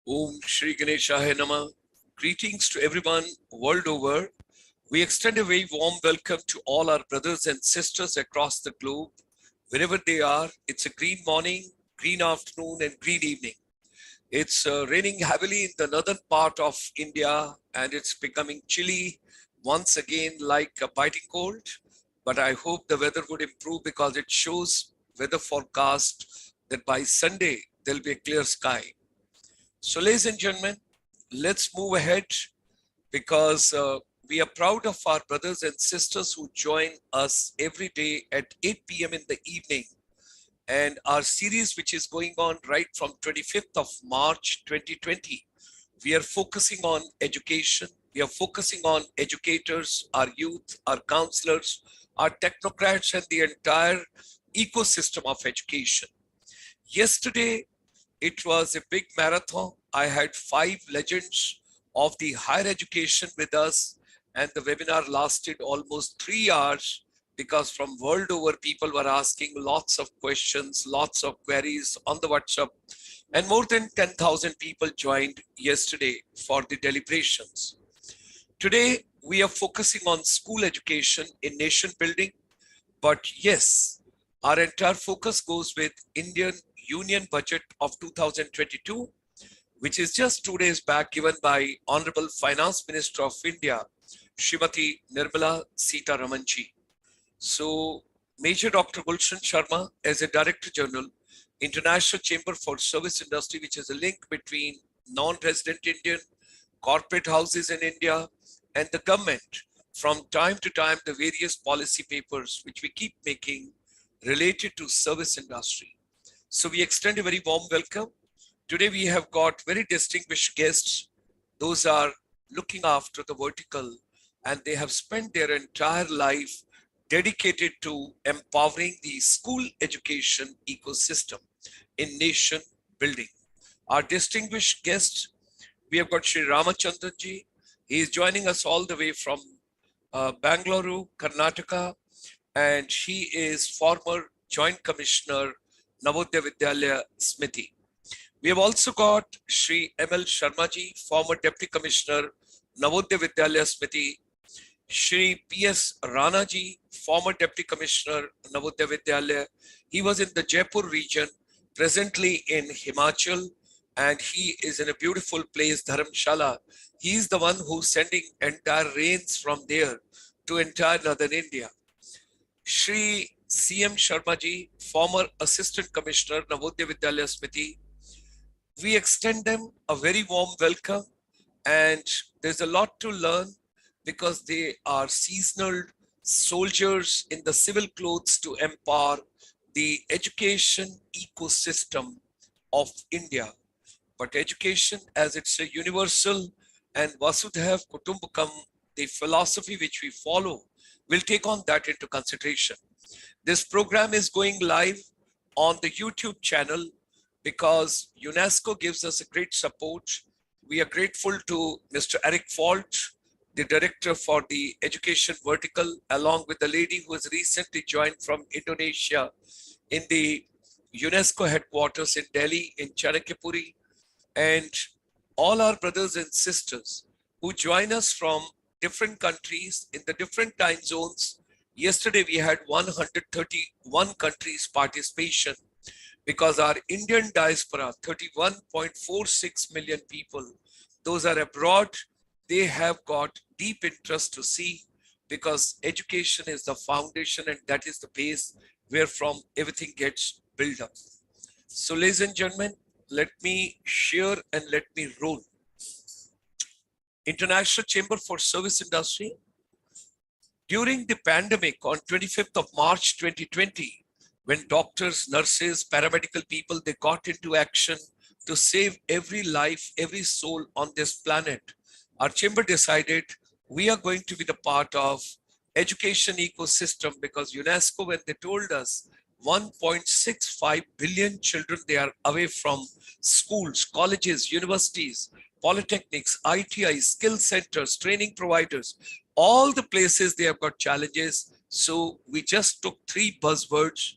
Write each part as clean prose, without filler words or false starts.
Om Shri Ganeshaya Nama. Greetings to everyone world over. We extend a very warm welcome to all our brothers and sisters across the globe, wherever they are. It's a green morning, green afternoon, and green evening. It's raining heavily in the northern part of India, and it's becoming chilly once again, like a biting cold. But I hope the weather would improve because it shows weather forecast that by Sunday there'll be a clear sky. So, ladies and gentlemen, let's move ahead because we are proud of our brothers and sisters who join us every day at 8 p.m. in the evening. And our series, which is going on right from 25th of March 2020, we are focusing on education. We are focusing on educators, our youth, our counselors, our technocrats, and the entire ecosystem of education. Yesterday, it was a big marathon. I had 5 legends of the higher education with us, and the webinar lasted almost 3 hours because from world over people were asking lots of questions, lots of queries on the WhatsApp, and more than 10,000 people joined yesterday for the deliberations. Today, we are focusing on school education in nation building, but yes, our entire focus goes with Indian Union budget of 2022, which is just 2 days back given by Honorable Finance Minister of India, Srimati Nirmala Sitharamanji. So, Major Dr. Gulshan Sharma, as a Director General, International Chamber for Service Industry, which is a link between non-resident Indian, corporate houses in India, and the government, from time to time, the various policy papers which we keep making related to service industry. So we extend a very warm welcome. Today we have got very distinguished guests. Those are looking after the vertical, and they have spent their entire life dedicated to empowering the school education ecosystem in nation building. Our distinguished guest, we have got Sri Ramachandranji. He is joining us all the way from Bangalore, Karnataka, and he is former Joint Commissioner, Navodaya Vidyalaya Smiti. We have also got Sri M.L. Sharmaji, former Deputy Commissioner, Navodaya Vidyalaya Smiti, Shri P.S. Ranaji, former Deputy Commissioner, Navodaya Vidyalaya. He was in the Jaipur region, presently in Himachal, and he is in a beautiful place, Dharamshala. He is the one who's sending entire rains from there to entire northern India. Shri C.M. Sharmaji, former Assistant Commissioner, Navodaya Vidyalaya Smiti. We extend them a very warm welcome, and there's a lot to learn because they are seasonal soldiers in the civil clothes to empower the education ecosystem of India. But education, as it's a universal and Vasudhaiva Kutumbakam, the philosophy which we follow, will take on that into consideration. This program is going live on the YouTube channel because UNESCO gives us a great support. We are grateful to Mr. Eric Falt, the director for the education vertical, along with the lady who has recently joined from Indonesia in the UNESCO headquarters in Delhi, in Chanakyapuri, and all our brothers and sisters who join us from different countries in the different time zones. Yesterday, we had 131 countries participation because our Indian diaspora, 31.46 million people, those are abroad, they have got deep interest to see because education is the foundation and that is the base where from everything gets built up. So ladies and gentlemen, let me share and let me roll. International Chamber for Service Industry. During the pandemic on 25th of March 2020, when doctors, nurses, paramedical people, they got into action to save every life, every soul on this planet, our chamber decided we are going to be the part of education ecosystem because UNESCO, when they told us 1.65 billion children, they are away from schools, colleges, universities, polytechnics, ITI, skill centers, training providers, all the places they have got challenges. So we just took 3 buzzwords,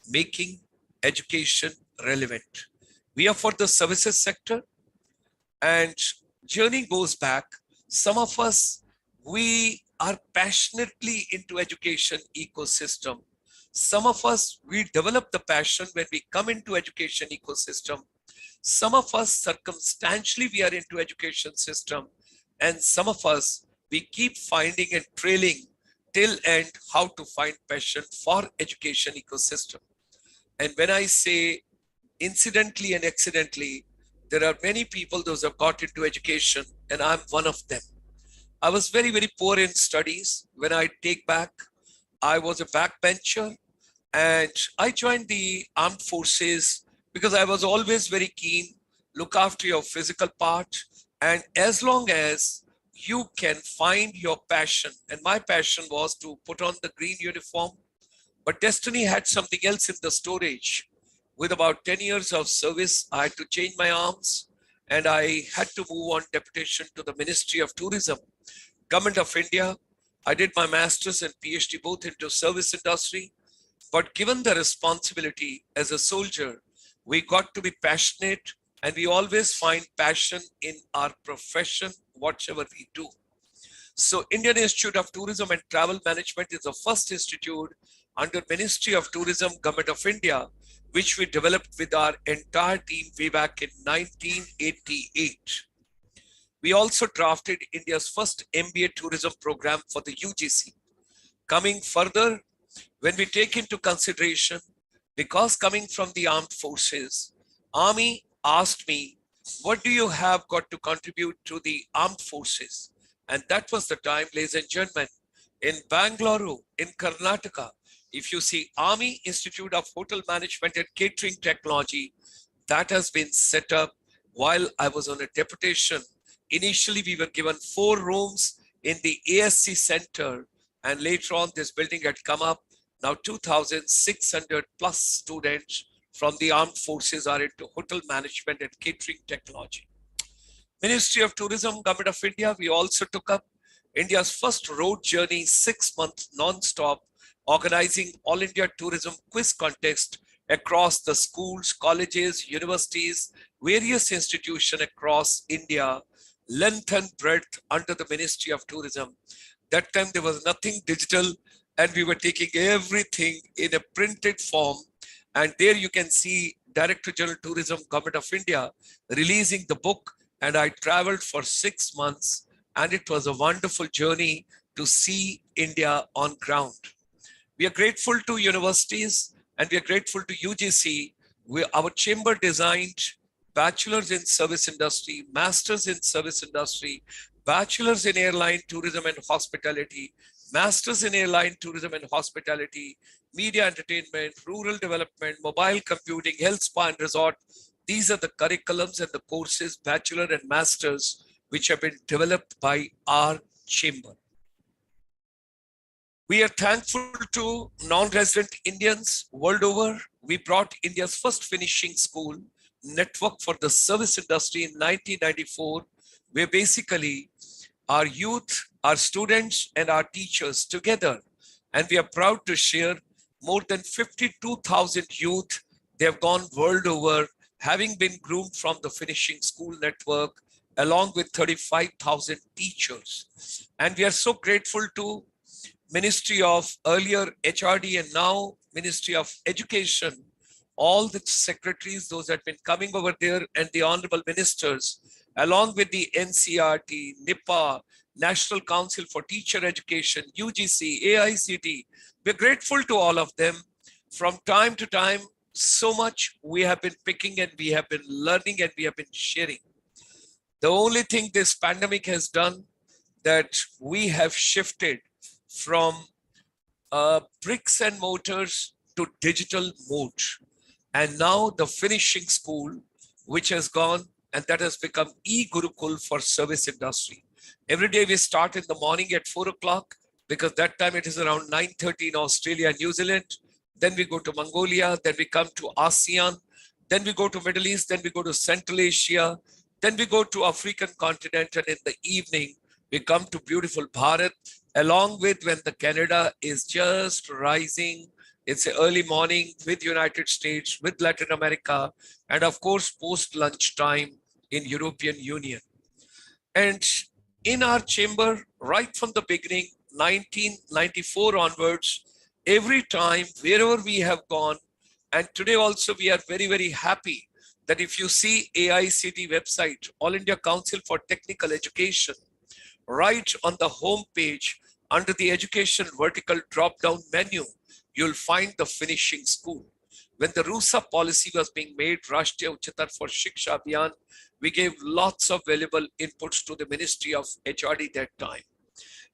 making education relevant. We are for the services sector. And journey goes back. Some of us, we are passionately into education ecosystem. Some of us, we develop the passion when we come into education ecosystem. Some of us, circumstantially, we are into education system. And some of us, we keep finding and trailing till end how to find passion for education ecosystem. And when I say incidentally and accidentally, there are many people those have got into education, and I'm one of them. I was very, very poor in studies. When I take back, I was a backbencher, and I joined the armed forces because I was always very keen, look after your physical part. And as long as you can find your passion, and my passion was to put on the green uniform, but destiny had something else in the storage. With about 10 years of service, I had to change my arms and I had to move on deputation to the Ministry of Tourism, Government of India. I did my master's and PhD both into service industry. But given the responsibility as a soldier, we got to be passionate, and we always find passion in our profession, whatever we do. So Indian Institute of Tourism and Travel Management is the first institute under Ministry of Tourism, Government of India, which we developed with our entire team way back in 1988. We also drafted India's first MBA tourism program for the UGC. Coming further, when we take into consideration, because coming from the armed forces, Army asked me, what do you have got to contribute to the armed forces? And that was the time, ladies and gentlemen, in Bangalore, in Karnataka, if you see Army Institute of Hotel Management and Catering Technology, that has been set up while I was on a deputation. Initially, we were given 4 rooms in the ASC center, and later on this building had come up. Now 2,600 plus students from the armed forces are into hotel management and catering technology. Ministry of Tourism, Government of India, we also took up India's first road journey, 6-month non-stop, organizing All India Tourism Quiz Contest across the schools, colleges, universities, various institutions across India, length and breadth under the Ministry of Tourism. That time there was nothing digital, and we were taking everything in a printed form. And there you can see Director General Tourism, Government of India, releasing the book. And I traveled for 6 months, and it was a wonderful journey to see India on ground. We are grateful to universities, and we are grateful to UGC. Our chamber designed bachelor's in service industry, master's in service industry, bachelor's in airline tourism and hospitality, master's in airline tourism and hospitality, media entertainment, rural development, mobile computing, health spa and resort. These are the curriculums and the courses, bachelor and masters, which have been developed by our chamber. We are thankful to non-resident Indians world over. We brought India's first finishing school network for the service industry in 1994, where basically our youth, our students, and our teachers together. And we are proud to share more than 52,000 youth. They have gone world over, having been groomed from the finishing school network, along with 35,000 teachers. And we are so grateful to Ministry of earlier HRD and now Ministry of Education, all the secretaries, those that have been coming over there, and the honorable ministers, along with the NCRT, NIPA, National Council for Teacher Education, UGC, AICT. We're grateful to all of them. From time to time, so much we have been picking and we have been learning and we have been sharing. The only thing this pandemic has done, that we have shifted from bricks and mortars to digital mode. And now the finishing school, which has gone, and that has become e-Gurukul for service industry. Every day we start in the morning at 4 o'clock, because that time it is around 9:30 in Australia and New Zealand. Then we go to Mongolia, then we come to ASEAN, then we go to Middle East, then we go to Central Asia, then we go to African continent, and in the evening, we come to beautiful Bharat, along with when the Canada is just rising. It's an early morning with United States, with Latin America, and of course, post lunchtime, in European Union. And in our chamber, right from the beginning, 1994 onwards, every time, wherever we have gone, and today also we are very, very happy that if you see AICT website, All India Council for Technical Education, right on the home page, under the education vertical drop-down menu, you'll find the finishing school. When the RUSA policy was being made, Rashtriya Uchatar for Shiksha Abhiyan, we gave lots of valuable inputs to the Ministry of HRD that time.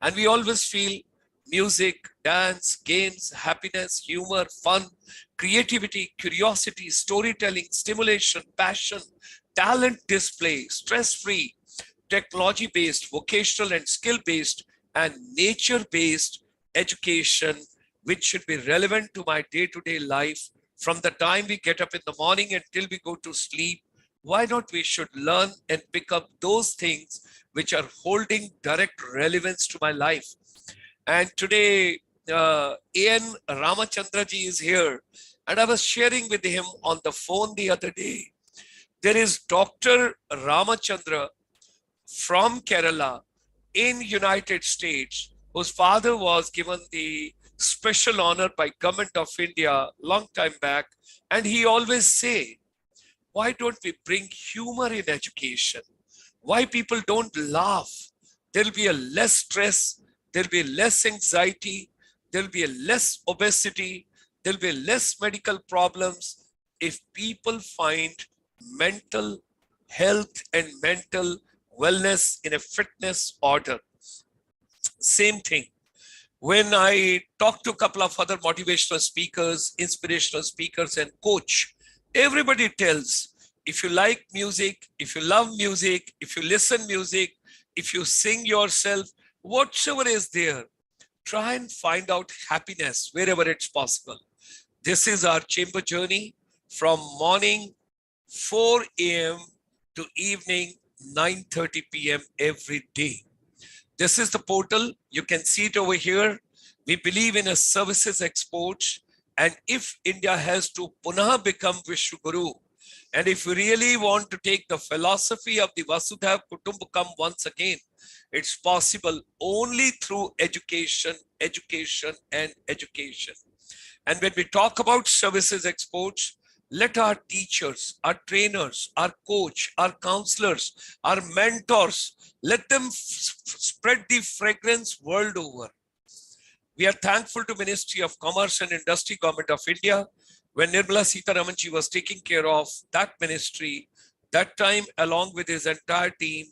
And we always feel music, dance, games, happiness, humor, fun, creativity, curiosity, storytelling, stimulation, passion, talent display, stress-free, technology-based, vocational and skill-based, and nature-based education, which should be relevant to my day-to-day life from the time we get up in the morning until we go to sleep. Why not we should learn and pick up those things which are holding direct relevance to my life. And today, A.N. Ramachandra ji is here. And I was sharing with him on the phone the other day. There is Dr. Ramachandra from Kerala in United States, whose father was given the special honor by Government of India long time back. And he always say, why don't we bring humor in education? Why people don't laugh? There'll be a less stress, there'll be less anxiety, there'll be a less obesity, there'll be less medical problems if people find mental health and mental wellness in a fitness order. Same thing. When I talk to a couple of other motivational speakers, inspirational speakers, and coach, everybody tells, if you like music, if you love music, if you listen music, if you sing yourself, whatsoever is there, try and find out happiness wherever it's possible. This is our chamber journey from morning 4 a.m. to evening 9:30 p.m. every day. This is the portal. You can see it over here. We believe in a services export. And if India has to punah become Vishwaguru, and if we really want to take the philosophy of the Vasudhaiva Kutumbakam once again, it's possible only through education, education, and education. And when we talk about services exports, let our teachers, our trainers, our coach, our counselors, our mentors, let them spread the fragrance world over. We are thankful to Ministry of Commerce and Industry, Government of India. When Nirmala Sitharamanji was taking care of that ministry, that time along with his entire team,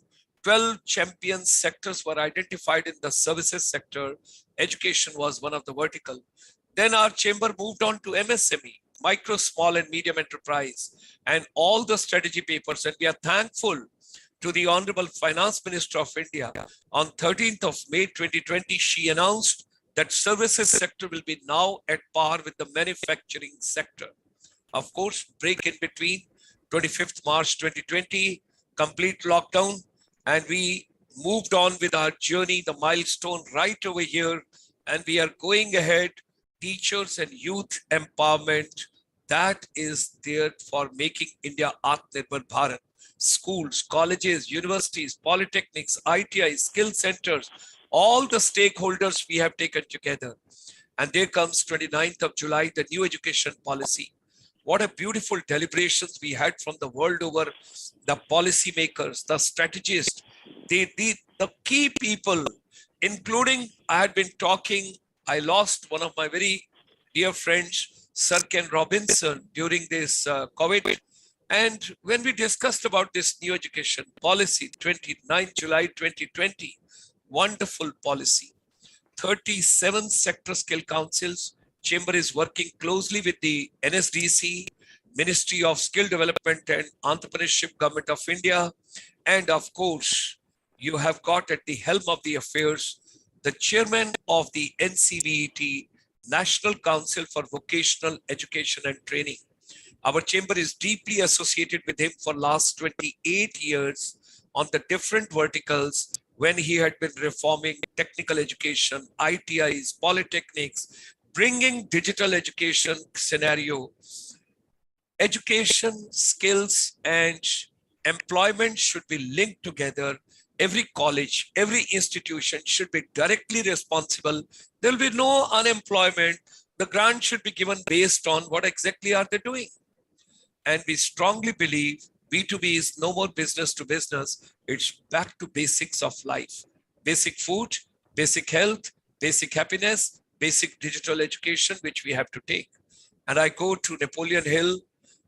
12 champion sectors were identified in the services sector. Education was one of the vertical. Then our chamber moved on to MSME, micro, small and medium enterprise, and all the strategy papers. And we are thankful to the Honorable Finance Minister of India. On 13th of May 2020, she announced that services sector will be now at par with the manufacturing sector. Of course, break in between, 25th March 2020, complete lockdown, and we moved on with our journey, the milestone right over here, and we are going ahead. Teachers and youth empowerment, that is there for making India Atmanirbhar Bharat. Schools, colleges, universities, polytechnics, ITI, skill centers, all the stakeholders we have taken together. And there comes 29th of July, the new education policy. What a beautiful deliberations we had from the world over, the policymakers, the strategists, the key people, including I had been talking, I lost one of my very dear friends, Sir Ken Robinson, during this COVID. And when we discussed about this new education policy, 29 July 2020, wonderful policy. 37 sector skill councils. Chamber is working closely with the NSDC, Ministry of Skill Development and Entrepreneurship, Government of India. And of course, you have got at the helm of the affairs, the chairman of the NCVET, National Council for Vocational Education and Training. Our chamber is deeply associated with him for last 28 years on the different verticals when he had been reforming technical education, ITIs, polytechnics, bringing digital education scenario, education, skills, and Employment should be linked together. Every college, every institution should be directly responsible. There will be no unemployment. The grant should be given based on what exactly are they doing. And we strongly believe B2B is no more business to business. It's back to basics of life. Basic food, basic health, basic happiness, basic digital education, which we have to take. And I go to Napoleon Hill,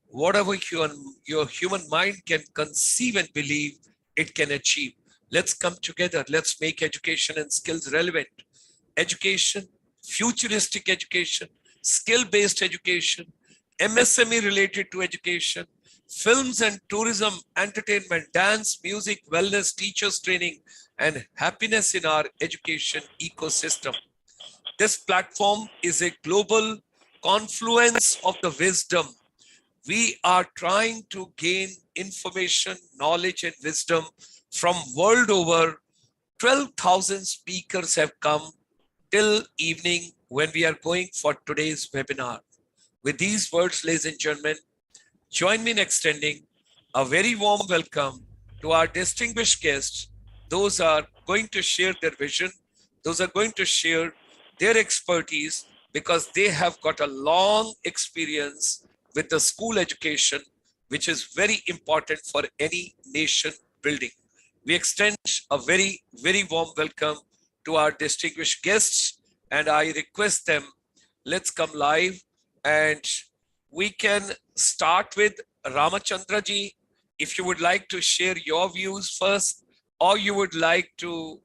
whatever your human mind can conceive and believe, it can achieve. Let's come together. Let's make education and skills relevant. Education, futuristic education, skill-based education, MSME related to education, films and tourism, entertainment, dance, music, wellness, teachers training, and happiness in our education ecosystem. This platform is a global confluence of the wisdom. We are trying to gain information, knowledge, and wisdom from world over. 12,000 speakers have come till evening when we are going for today's webinar. With these words, ladies and gentlemen, join me in extending a very warm welcome to our distinguished guests. Those are going to share their vision. Those are going to share their expertise because they have got a long experience with the school education, which is very important for any nation building. We extend a very, very warm welcome to our distinguished guests, and I request them, let's come live, and we can start with Ramachandra ji. If you would like to share your views first, or you would like to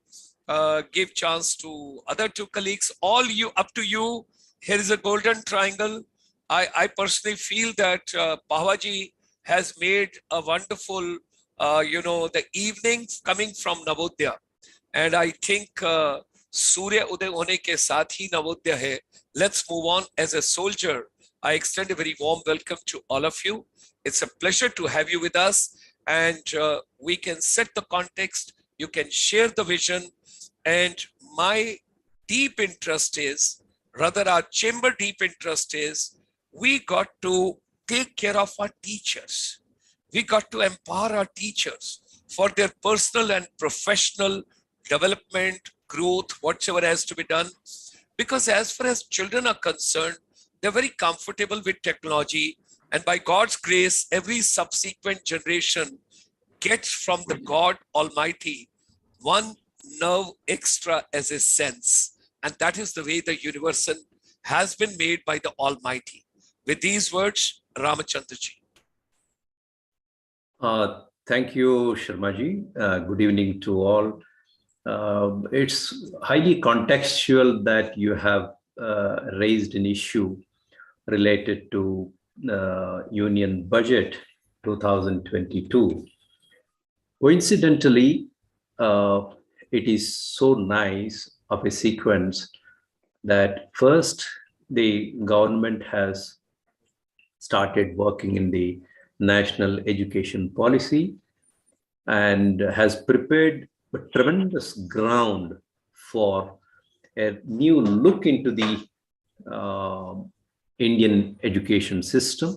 give chance to other two colleagues, all you, up to you. Here is a golden triangle. I personally feel that Pahwaji has made a wonderful, the evening coming from Navodaya. And I think Surya Uday hone ke saath hi Navodaya hai. Let's move on. As a soldier, I extend a very warm welcome to all of you. It's a pleasure to have you with us. And we can set the context. You can share the vision. And my deep interest is, rather our chamber deep interest is, we got to take care of our teachers. We got to empower our teachers for their personal and professional development, growth, whatever has to be done. Because as far as children are concerned, they're very comfortable with technology. And by God's grace, every subsequent generation gets from the God Almighty one nerve extra as a sense. And that is the way the universe has been made by the Almighty. With these words, Ramachandraji. Thank you, Sharmaji. Good evening to all. It's highly contextual that you have raised an issue related to Union Budget 2022. Coincidentally, it is so nice of a sequence that first the government has started working in the national education policy and has prepared a tremendous ground for a new look into the Indian education system,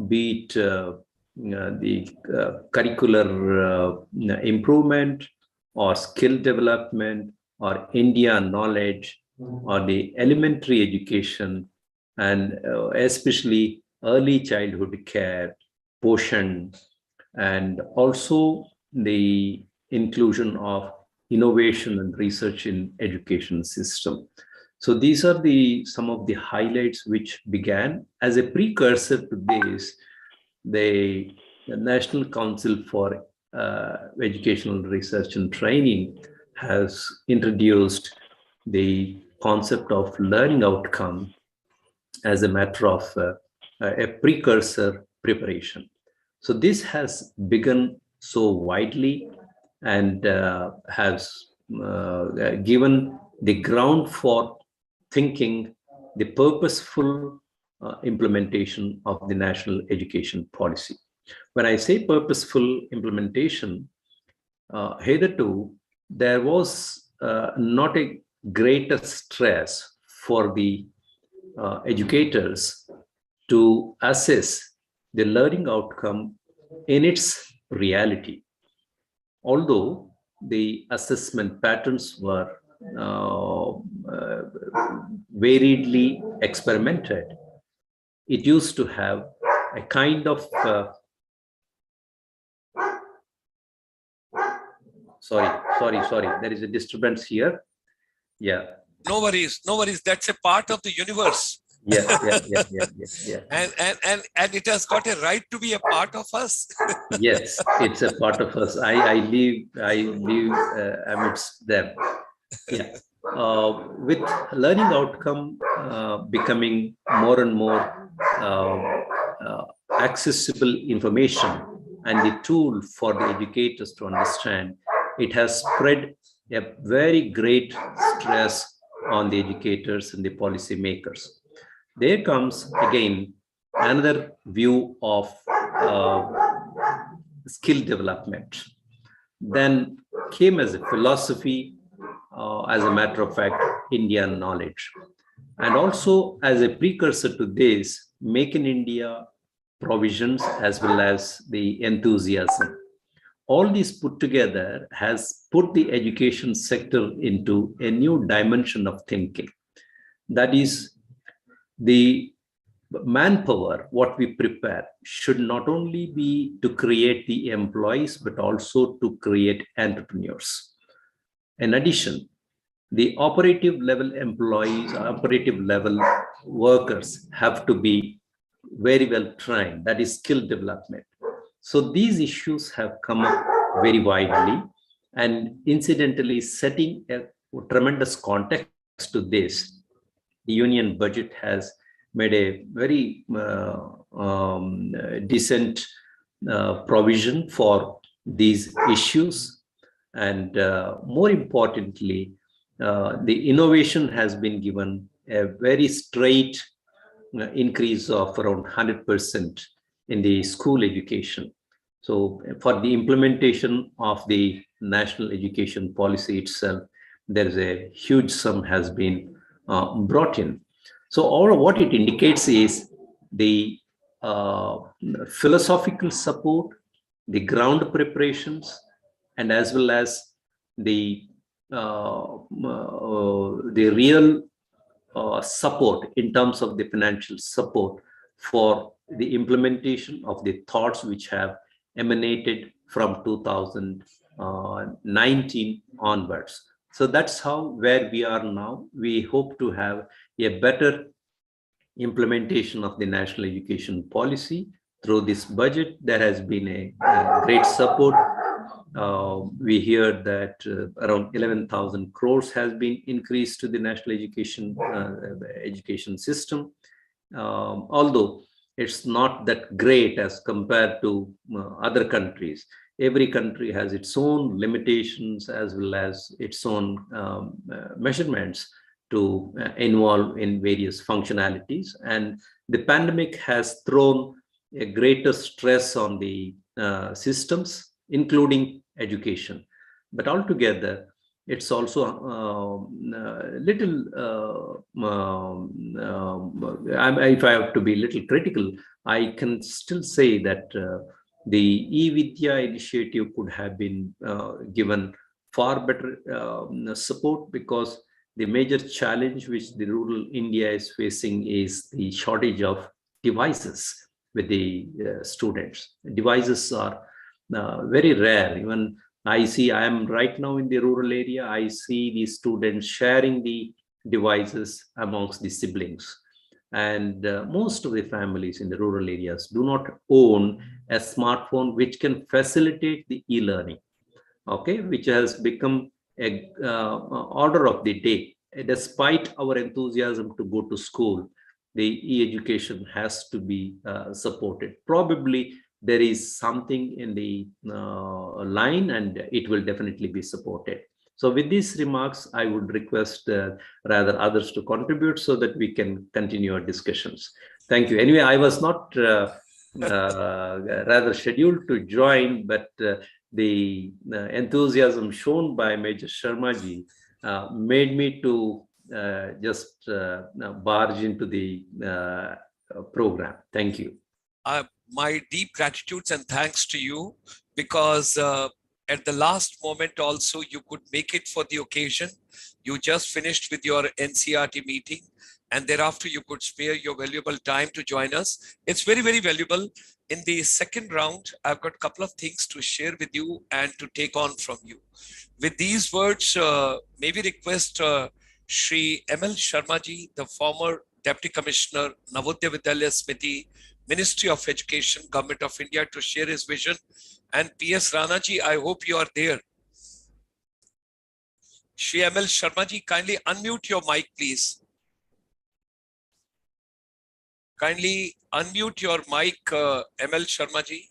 be it the curricular improvement or skill development or India knowledge or the elementary education and especially early childhood care, portion, and also the inclusion of innovation and research in education system. So these are some of the highlights which began. As a precursor to this, the National Council for Educational Research and Training has introduced the concept of learning outcome as a matter of a precursor preparation. So this has begun so widely and has given the ground for thinking the purposeful implementation of the national education policy. When I say purposeful implementation, hitherto there was not a greater stress for the educators to assess the learning outcome in its reality. Although the assessment patterns were variedly experimented, it used to have a kind of sorry, there is a disturbance here. Yeah. No worries, no worries. That's a part of the universe. Yeah. And it has got a right to be a part of us. Yes, it's a part of us. I live amidst them. Yeah. With learning outcome becoming more and more accessible information and the tool for the educators to understand, it has spread a very great stress on the educators and the policy makers. There comes again another view of skill development. Then came as a philosophy, as a matter of fact, Indian knowledge. And also as a precursor to this, Make in India provisions as well as the enthusiasm. All these put together has put the education sector into a new dimension of thinking. That is, the manpower, what we prepare, should not only be to create the employees, but also to create entrepreneurs. In addition, the operative level employees, operative level workers have to be very well trained. That is skill development. So these issues have come up very widely, and incidentally setting a tremendous context to this, the union budget has made a very decent provision for these issues. And more importantly, the innovation has been given a very straight increase of around 100% in the school education. So for the implementation of the national education policy itself, there is a huge sum has been brought in. So all of what it indicates is the philosophical support, the ground preparations, and as well as the real support in terms of the financial support for the implementation of the thoughts which have emanated from 2019 onwards. So that's how where we are now. We hope to have a better implementation of the national education policy through this budget. There has been a great support. We hear that around 11,000 crores has been increased to the national education system. Although it's not that great as compared to other countries. Every country has its own limitations as well as its own measurements to involve in various functionalities. And the pandemic has thrown a greater stress on the systems, including education. But altogether, it's also little, if I have to be a little critical, I can still say that the e-Vidya initiative could have been given far better support, because the major challenge which the rural India is facing is the shortage of devices with the students. Devices are very rare. Even I am right now in the rural area, I see the students sharing the devices amongst the siblings. And most of the families in the rural areas do not own a smartphone which can facilitate the e-learning, okay, which has become a order of the day. Despite our enthusiasm to go to school, the e-education has to be supported. Probably there is something in the line, and it will definitely be supported. So with these remarks, I would request rather others to contribute so that we can continue our discussions. Thank you. Anyway, I was not rather scheduled to join, but the enthusiasm shown by Major Sharma ji made me to just barge into the program. Thank you. my deep gratitudes and thanks to you, because at the last moment also you could make it for the occasion. You just finished with your NCRT meeting, and thereafter you could spare your valuable time to join us. It's very, very valuable. In the second round, I've got a couple of things to share with you and to take on from you. With these words, may we request Shri M.L. Sharma ji, the former Deputy Commissioner, Navodaya Vidyalaya Smiti, Ministry of Education, Government of India, to share his vision. And P.S. Rana ji, I hope you are there. Shri M.L. Sharma ji, kindly unmute your mic, please. Kindly unmute your mic, M.L. Sharma ji.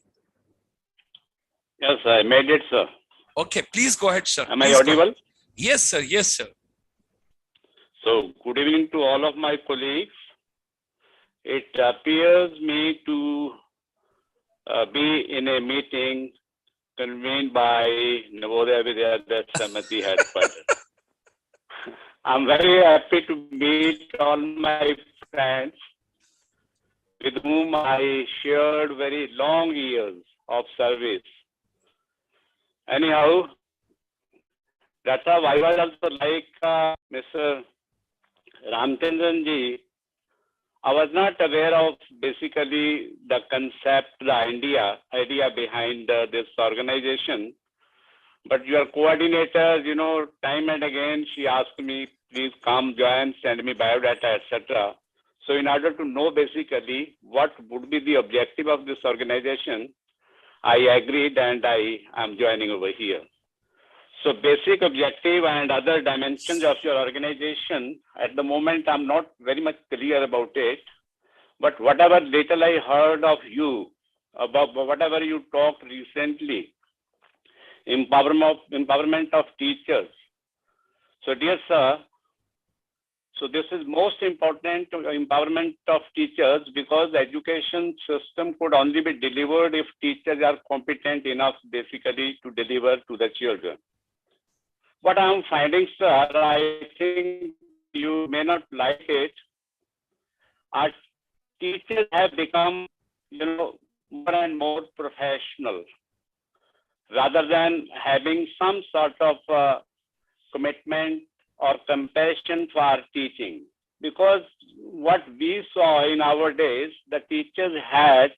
Yes, I made it, sir. Okay, please go ahead, sir. Am Please I audible? Yes, sir. Yes, sir. So, good evening to all of my colleagues. It appears me to be in a meeting convened by Navodaya Vidyalaya Samiti headquarters. I'm very happy to meet all my friends with whom I shared very long years of service. Anyhow, that's how I was also like Mr. Ramchandran ji. I was not aware of basically the concept, the idea behind this organization. But your coordinators, time and again, she asked me, please come, join, send me biodata, etc. So in order to know basically what would be the objective of this organization, I agreed and I am joining over here. So basic objective and other dimensions of your organization, at the moment, I'm not very much clear about it. But whatever little I heard of you, about whatever you talked recently, empowerment of teachers. So dear sir, so this is most important, empowerment of teachers, because the education system could only be delivered if teachers are competent enough basically to deliver to the children. What I'm finding, sir, I think you may not like it. Our teachers have become, more and more professional, rather than having some sort of commitment or compassion for teaching. Because what we saw in our days, the teachers had,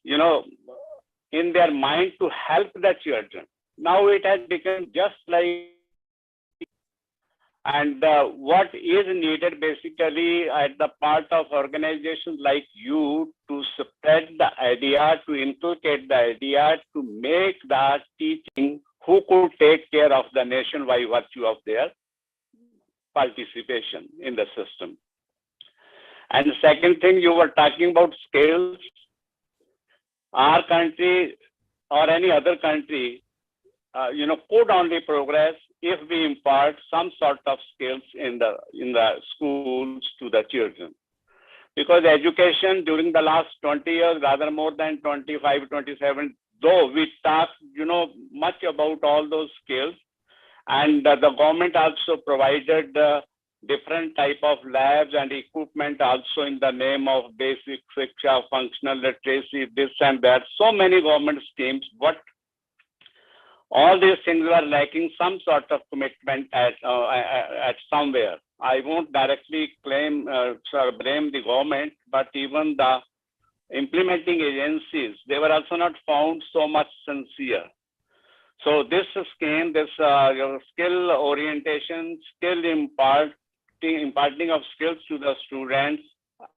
in their mind to help the children. Now it has become just like, and what is needed basically at the part of organizations like you to spread the idea, to inculcate the idea, to make the teaching who could take care of the nation by virtue of their participation in the system. And the second thing, you were talking about skills. Our country or any other country, could only progress if we impart some sort of skills in the schools to the children. Because education during the last 20 years, rather more than 25, 27, though we talk, much about all those skills, and the government also provided different type of labs and equipment also in the name of basic shiksha, functional literacy, this and that, so many government schemes, but all these things were lacking some sort of commitment at somewhere. I won't directly blame the government, but even the implementing agencies, they were also not found so much sincere. So this scheme, this skill orientation, skill imparting of skills to the students,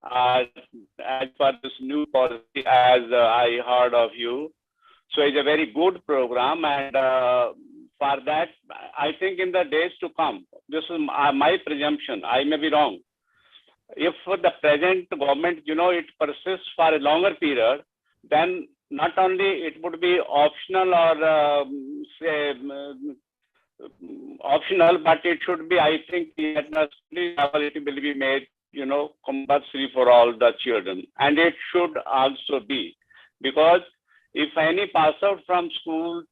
as per this new policy, as I heard of you. So it's a very good program, and for that, I think in the days to come, this is my presumption, I may be wrong. If the present government, it persists for a longer period, then not only it would be optional or optional, but it should be, I think, at nursery level, it will be made, compulsory for all the children. And it should also be, because if any pass out from school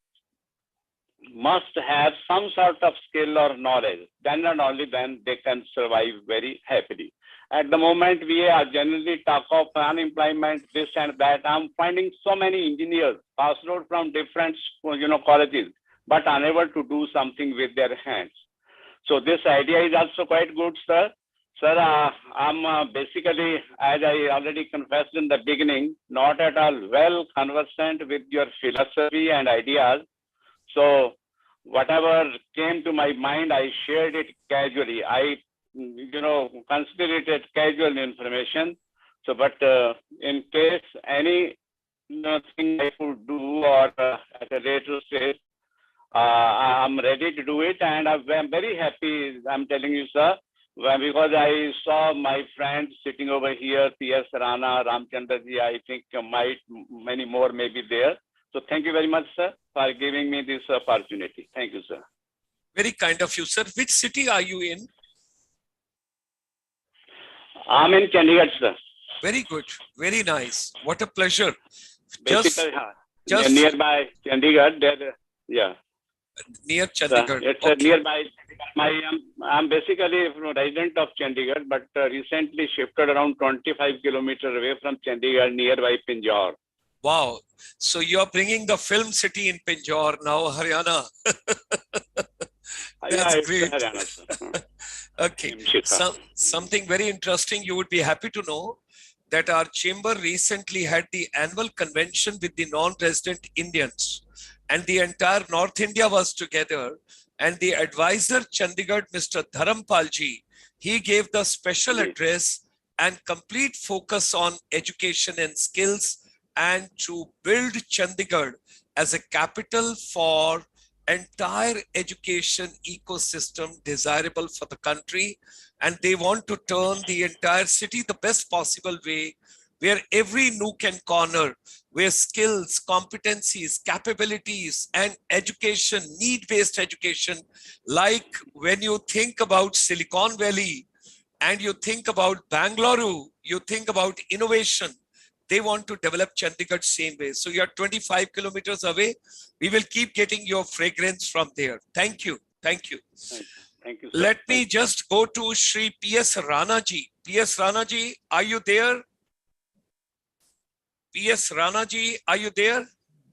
must have some sort of skill or knowledge. Then and only then they can survive very happily. At the moment, we are generally talk of unemployment, this and that. I'm finding so many engineers passed out from different, colleges, but unable to do something with their hands. So this idea is also quite good, sir. Sir, I'm basically, as I already confessed in the beginning, not at all well conversant with your philosophy and ideas. So whatever came to my mind, I shared it casually. I, consider it as casual information. So, but in case any thing I could do or at a later stage, I'm ready to do it, and I'm very happy. I'm telling you, sir, because I saw my friends sitting over here, P.S. Rana, Ramchandraji. I think many more may be there. So thank you very much, sir, for giving me this opportunity. Thank you, sir. Very kind of you, sir. Which city are you in? I'm in Chandigarh, sir. Very good. Very nice. What a pleasure. Basically, just nearby Chandigarh. There, yeah. Near Chandigarh. It's okay. Nearby. I'm basically a resident of Chandigarh, but recently shifted around 25 kilometers away from Chandigarh, nearby Pinjore. Wow. So you're bringing the film city in Pinjore now, Haryana. That's great. Haryana, okay. Something very interesting. You would be happy to know that our chamber recently had the annual convention with the non-resident Indians, and the entire North India was together. And the advisor, Chandigarh, Mr. Dharampalji, he gave the special address and complete focus on education and skills, and to build Chandigarh as a capital for entire education ecosystem desirable for the country. And they want to turn the entire city the best possible way, where every nook and corner, where skills, competencies, capabilities, and education, need-based education, like when you think about Silicon Valley and you think about Bangalore, you think about innovation, they want to develop Chandigarh same way. So you're 25 kilometers away. We will keep getting your fragrance from there. Thank you. Thank you. Thank you, sir. Let me just go to Shri P.S. Rana ji. P.S. Rana ji, are you there? P.S. Rana ji, are you there?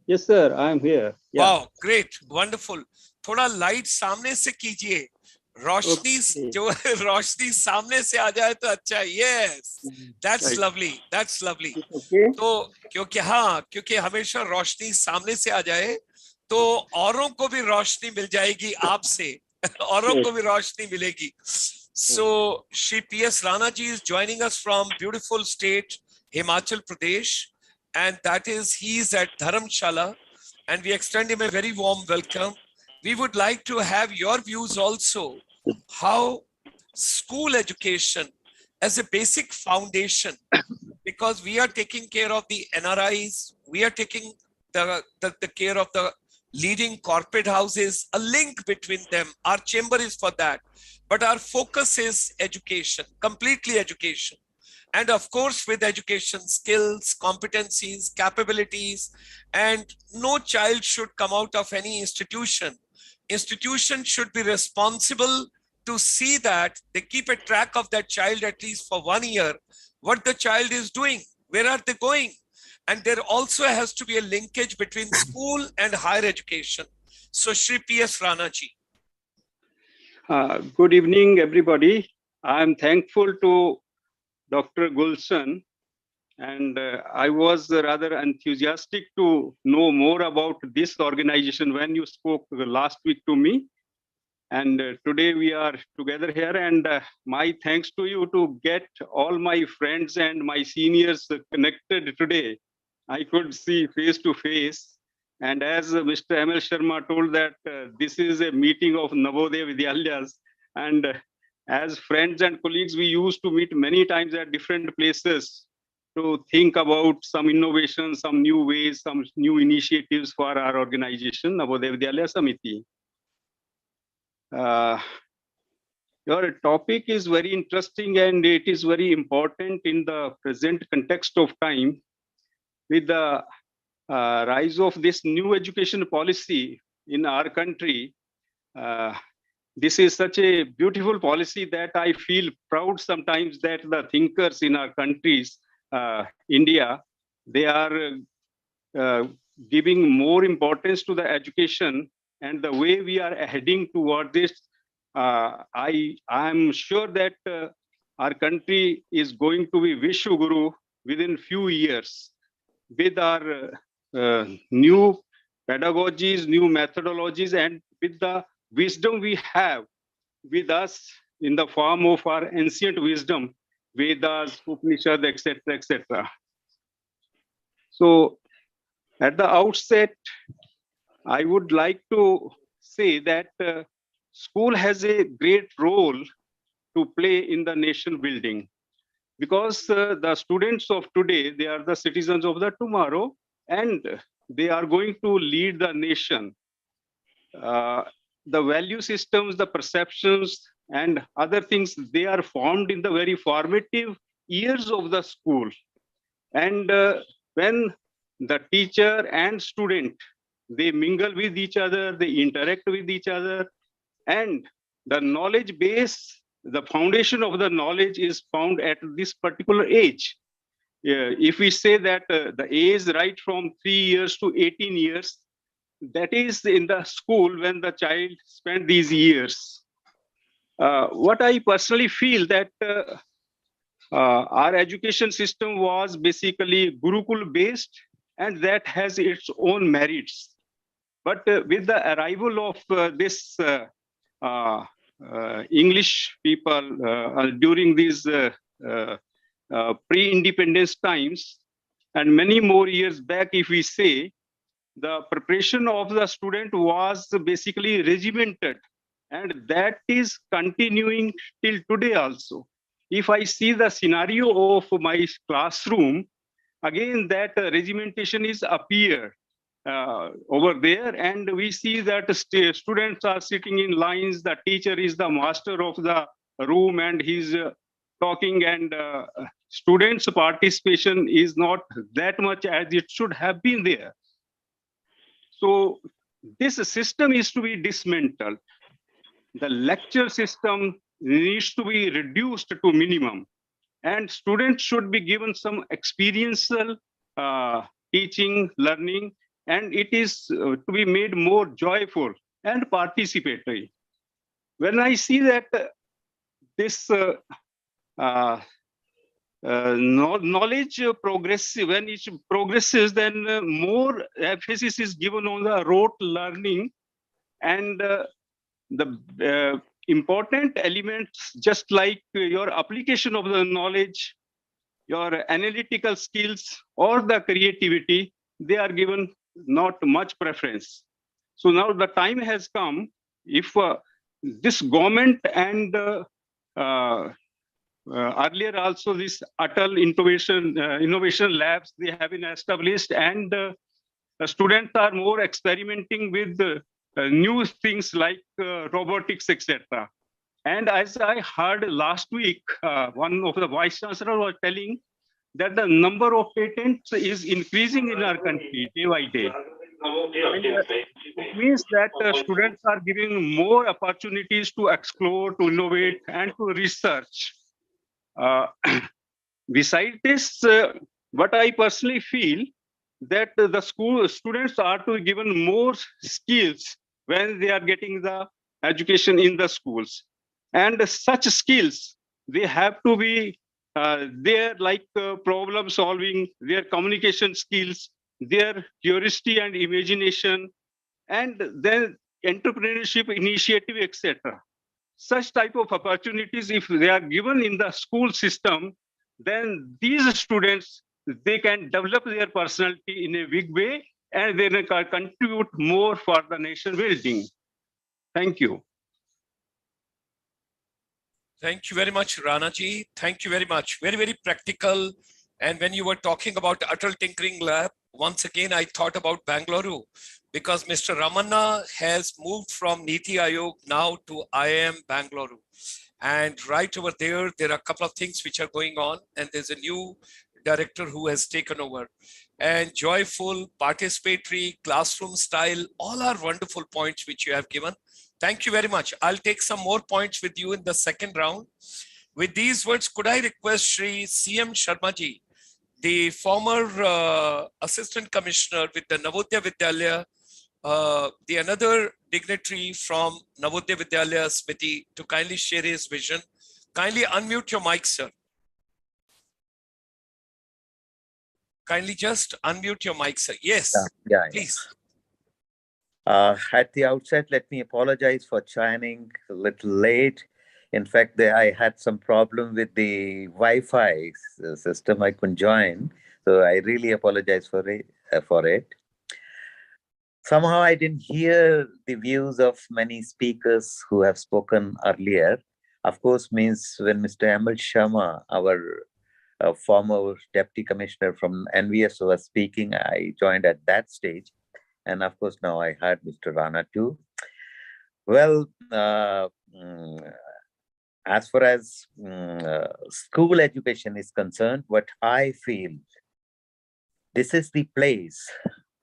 Yes, sir. I am here. Yeah. Wow, great, wonderful. थोड़ा light सामने से कीजिए. रोशनी जो रोशनी सामने से आ जाए तो अच्छा है. Yes, that's lovely. That's lovely. तो क्योंकि हमेशा रोशनी सामने से आ जाए तो औरों को भी रोशनी मिल जाएगी आपसे. औरों को भी रोशनी मिलेगी. So Shri P.S. Rana ji is joining us from beautiful state Himachal Pradesh, and that is he is at Dharamshala, and we extend him a very warm welcome. We would like to have your views also, how school education as a basic foundation, because we are taking care of the NRIs, we are taking the care of the leading corporate houses, a link between them. Our chamber is for that. But our focus is education, completely education. And of course, with education, skills, competencies, capabilities, and no child should come out of any institution. Institution should be responsible to see that they keep a track of that child at least for 1 year, what the child is doing, where are they going? And there also has to be a linkage between school and higher education. So Shri P.S. Rana ji. Good evening, everybody. I'm thankful to Dr. Gulshan, and I was rather enthusiastic to know more about this organization when you spoke last week to me. And today we are together here, and my thanks to you to get all my friends and my seniors connected today. I could see face to face. And as Mr. M.L. Sharma told that this is a meeting of Navodaya Vidyalayas, and as friends and colleagues, we used to meet many times at different places to think about some innovation, some new ways, some new initiatives for our organization, Navodaya Vidyalaya Samiti. Your topic is very interesting and it is very important in the present context of time. With the rise of this new education policy, in our country, this is such a beautiful policy that I feel proud sometimes that the thinkers in our countries, India, they are giving more importance to the education, and the way we are heading toward this. I am sure that our country is going to be Vishwaguru within few years with our new pedagogies, new methodologies, and with the wisdom we have with us in the form of our ancient wisdom, Vedas, Upanishads, etc., etc. So, at the outset, I would like to say that school has a great role to play in the nation building, because the students of today, they are the citizens of the tomorrow, and they are going to lead the nation. The value systems, the perceptions, and other things, they are formed in the very formative years of the school. And when the teacher and student, they mingle with each other, they interact with each other, and the knowledge base, the foundation of the knowledge is found at this particular age. If we say that the age right from 3 years to 18 years, that is in the school when the child spent these years. What I personally feel that our education system was basically Gurukul based, and that has its own merits. But with the arrival of this English people during these pre-independence times, and many more years back, if we say, the preparation of the student was basically regimented, and that is continuing till today also. If I see the scenario of my classroom, again that regimentation is appeared over there, and we see that students are sitting in lines, the teacher is the master of the room, and he's talking, and students' participation is not that much as it should have been there. So this system is to be dismantled. The lecture system needs to be reduced to minimum, and students should be given some experiential teaching, learning, and it is to be made more joyful and participatory. When I see that this knowledge progressive, when it progresses, then more emphasis is given on the rote learning, and the important elements, just like your application of the knowledge, your analytical skills, or the creativity, they are given not much preference. So now the time has come, if this government and earlier also this Atal innovation labs, they have been established, and the students are more experimenting with new things like robotics, etc. And as I heard last week, one of the vice chancellor was telling that the number of patents is increasing in our country day by day. And it means that students are giving more opportunities to explore, to innovate, and to research. Besides this, what I personally feel that the school students are to be given more skills when they are getting the education in the schools, and such skills, they have to be there, like problem solving, their communication skills, their curiosity and imagination, and then entrepreneurship initiative, etc. Such type of opportunities, if they are given in the school system, then these students, they can develop their personality in a big way, and they can contribute more for the nation building. Thank you. Thank you very much, Ranaji. Thank you very much. Very, very practical. And when you were talking about Atal Tinkering Lab, once again, I thought about Bangalore, because Mr. Ramanna has moved from Niti Aayog now to IIM Bangalore. And right over there, there are a couple of things which are going on, and there's a new director who has taken over. and joyful, participatory, classroom style, all are wonderful points which you have given. Thank you very much. I'll take some more points with you in the second round. With these words, could I request Shri CM Sharmaji, the former Assistant Commissioner with the Navodaya Vidyalaya, the another dignitary from Navodaya Vidyalaya Smiti, to kindly share his vision. Kindly unmute your mic, sir. Kindly just unmute your mic, sir. Yes, please. At the outset, let me apologize for joining a little late. In fact, I had some problem with the Wi-Fi system. I couldn't join, so I really apologize for it. Somehow, I didn't hear the views of many speakers who have spoken earlier. Of course, means when Mr. Amal Sharma, our former Deputy Commissioner from NVS, was speaking, I joined at that stage. And of course, now I heard Mr. Rana too. Well, as far as school education is concerned, what I feel, this is the place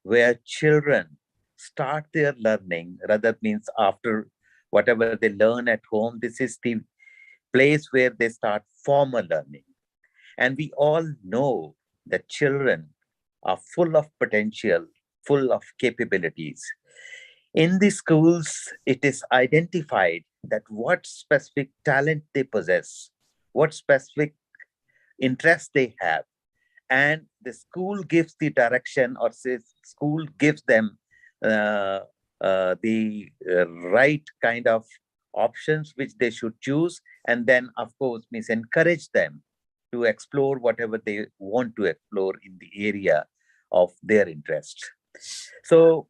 where children start their learning, rather means after whatever they learn at home, this is the place where they start formal learning. And we all know that children are full of potential, full of capabilities. In the schools, it is identified that what specific talent they possess, what specific interest they have, and the school gives the direction, or says school gives them the right kind of options which they should choose, and then of course means encourage them to explore whatever they want to explore in the area of their interest. So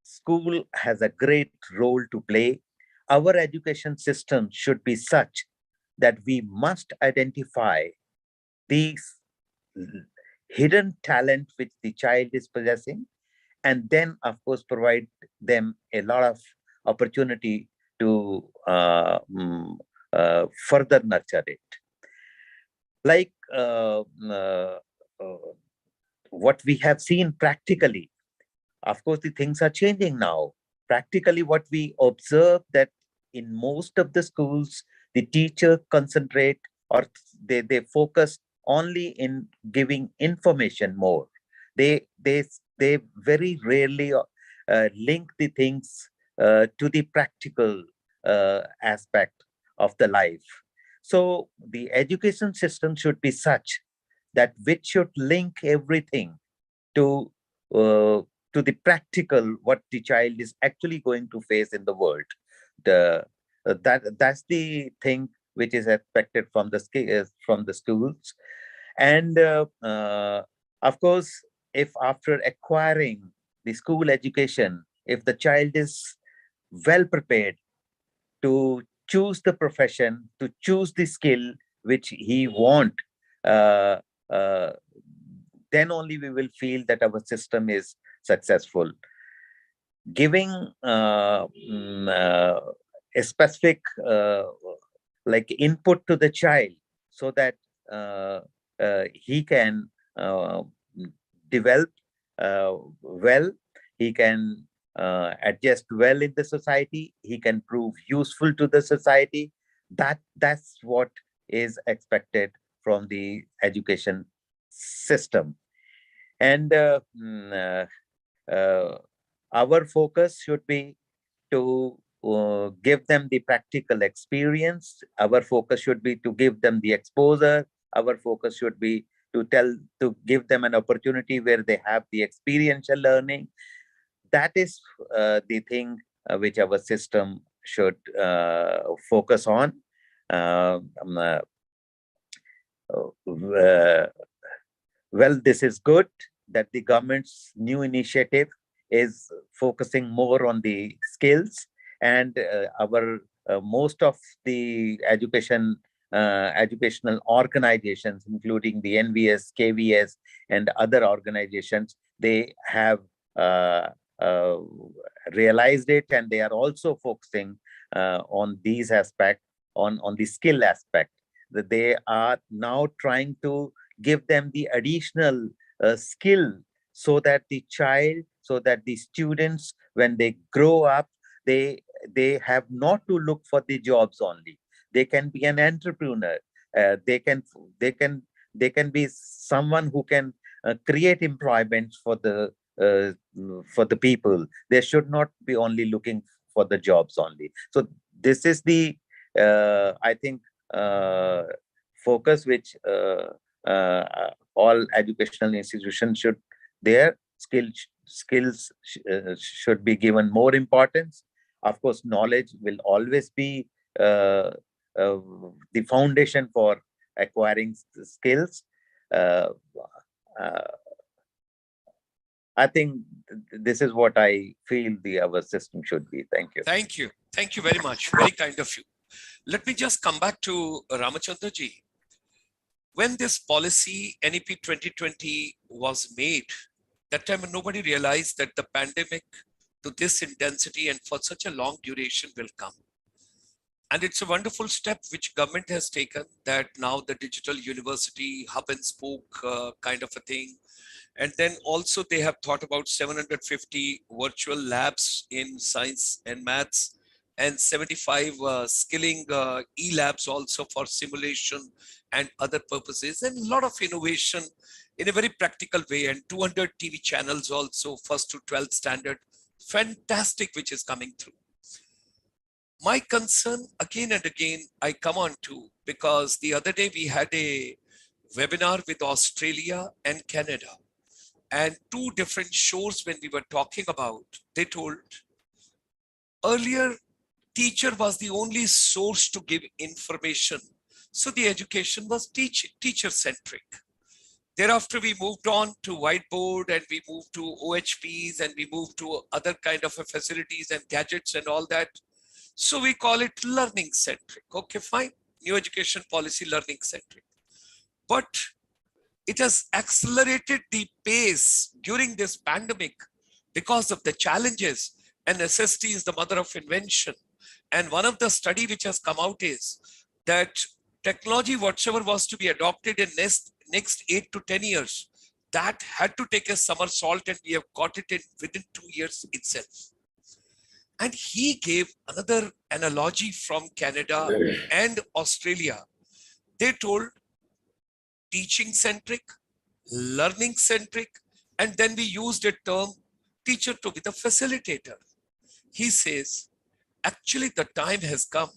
school has a great role to play. Our education system should be such that we must identify these hidden talent which the child is possessing, and then of course provide them a lot of opportunity to further nurture it. Like what we have seen practically, of course the things are changing now. Practically what we observe, that in most of the schools the teacher concentrate, or they focus only in giving information more. They very rarely link the things to the practical aspect of the life. So the education system should be such that which should link everything to the practical, what the child is actually going to face in the world. That's the thing which is expected from the schools. And of course, if after acquiring the school education, if the child is well prepared to choose the profession, to choose the skill which he want, uh, uh, then only we will feel that our system is successful. Giving a specific like input to the child, so that he can develop well, he can adjust well in the society, he can prove useful to the society. That's what is expected from the education system. And our focus should be to give them the practical experience. Our focus should be to give them the exposure. Our focus should be to give them an opportunity where they have the experiential learning. That is the thing which our system should focus on. Well, this is good that the government's new initiative is focusing more on the skills, and our most of the educational organizations, including the NVS, KVS, and other organizations, they have uh, realized it, and they are also focusing on these aspects, on the skill aspect. That they are now trying to give them the additional skill, so that the child, so that the students, when they grow up, they have not to look for the jobs only. They can be an entrepreneur. They can they can they can be someone who can create employment for the people. They should not be only looking for the jobs only. So this is the I think focus which all educational institutions should, their skills should be given more importance. Of course, knowledge will always be uh, the foundation for acquiring skills. Uh, uh, I think this is what I feel our system should be. Thank you. Thank you. Thank you very much. Very kind of you. Let me just come back to Ramachandra ji. When this policy NEP 2020 was made, that time nobody realized that the pandemic to this intensity and for such a long duration will come. And it's a wonderful step which government has taken, that now the digital university hub and spoke kind of a thing. And then also they have thought about 750 virtual labs in science and maths, and 75 skilling e-labs also for simulation and other purposes, and a lot of innovation in a very practical way, and 200 TV channels also, first to 12th standard. Fantastic, which is coming through. My concern again and again I come on to, because the other day we had a webinar with Australia and Canada, and two different shows when we were talking about, they told earlier teacher was the only source to give information. So the education was teacher centric. Thereafter, we moved on to whiteboard, and we moved to OHPs, and we moved to other kind of facilities and gadgets and all that. So we call it learning centric. Okay, fine. New education policy, learning centric. But it has accelerated the pace during this pandemic because of the challenges, and necessity is the mother of invention. And one of the study which has come out is that technology, whatsoever was to be adopted in next 8 to 10 years, that had to take a somersault, and we have got it in within 2 years itself. And he gave another analogy from Canada and Australia. They told teaching centric, learning centric, and then we used a term teacher to be the facilitator. He says, actually the time has come.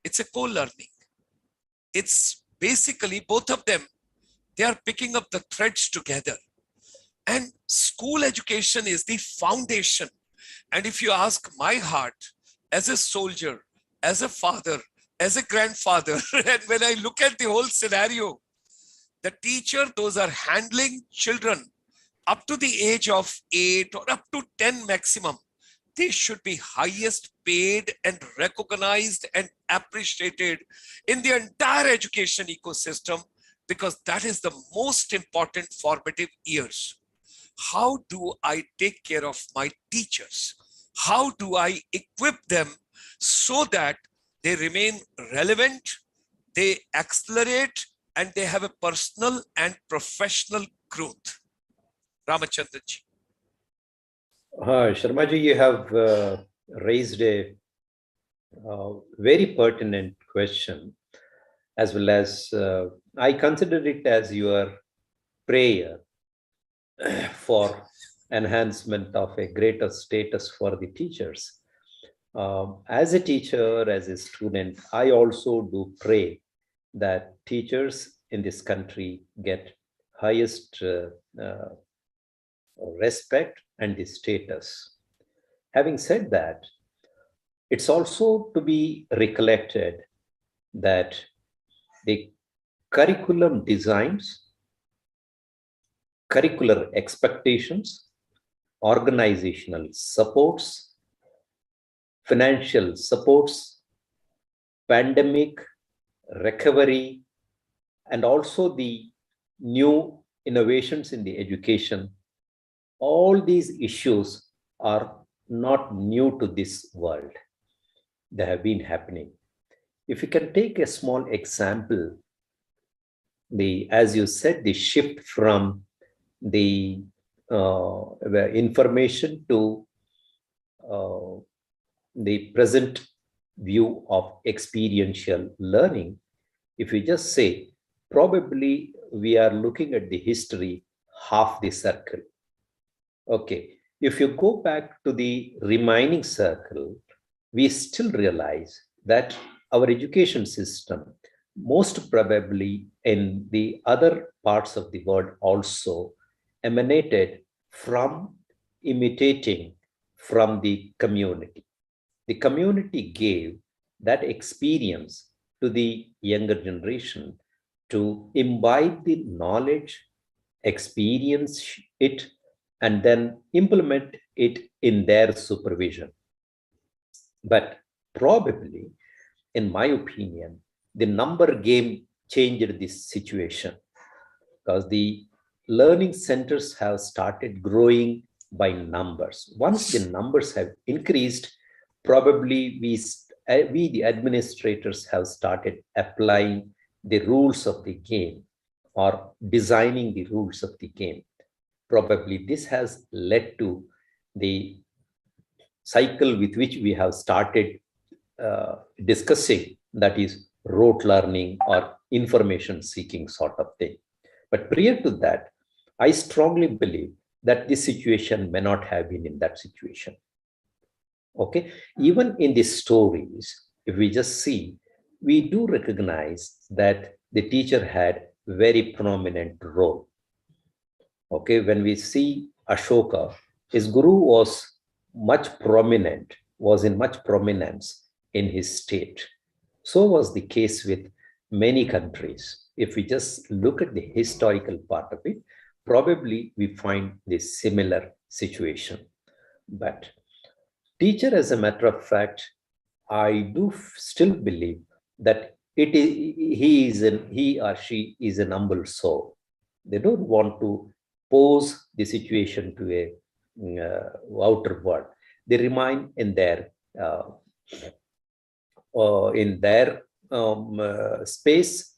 It's a co-learning. It's basically both of them, they are picking up the threads together. And school education is the foundation. And if you ask my heart, as a soldier, as a father, as a grandfather, and when I look at the whole scenario, the teacher, those are handling children up to the age of 8 or up to 10 maximum. They should be highest paid and recognized and appreciated in the entire education ecosystem, because that is the most important formative years. How do I take care of my teachers? How do I equip them so that they remain relevant, they accelerate, and they have a personal and professional growth? Ramachandran ji. Sharma ji, you have raised a very pertinent question, as well as I consider it as your prayer for enhancement of a greater status for the teachers. As a teacher, as a student, I also do pray that teachers in this country get highest respect and the status. Having said that, it's also to be recollected that the curriculum designs, curricular expectations, organizational supports, financial supports, pandemic recovery, and also the new innovations in the education, all these issues are not new to this world. They have been happening. If you can take a small example, as you said, the shift from the information to the present view of experiential learning, if we just say, probably we are looking at the history half the circle. Okay, if you go back to the remaining circle, we still realize that our education system, most probably in the other parts of the world also, emanated from imitating from the community. The community gave that experience to the younger generation to imbibe the knowledge, experience it, and then implement it in their supervision. But probably, in my opinion, the number game changed this situation, because the learning centers have started growing by numbers. Once the numbers have increased, probably we the administrators have started applying the rules of the game or designing the rules of the game. Probably this has led to the cycle with which we have started discussing, that is rote learning or information seeking sort of thing. But prior to that, I strongly believe that this situation may not have been in that situation. Okay, even in the stories, if we just see, we do recognize that the teacher had very prominent role. Okay, when we see Ashoka, his guru was in much prominence in his state. So was the case with many countries. If we just look at the historical part of it, probably we find this similar situation. But teacher, as a matter of fact, I do still believe that he or she is an humble soul. They don't want to pose the situation to a outer world. They remain in their space,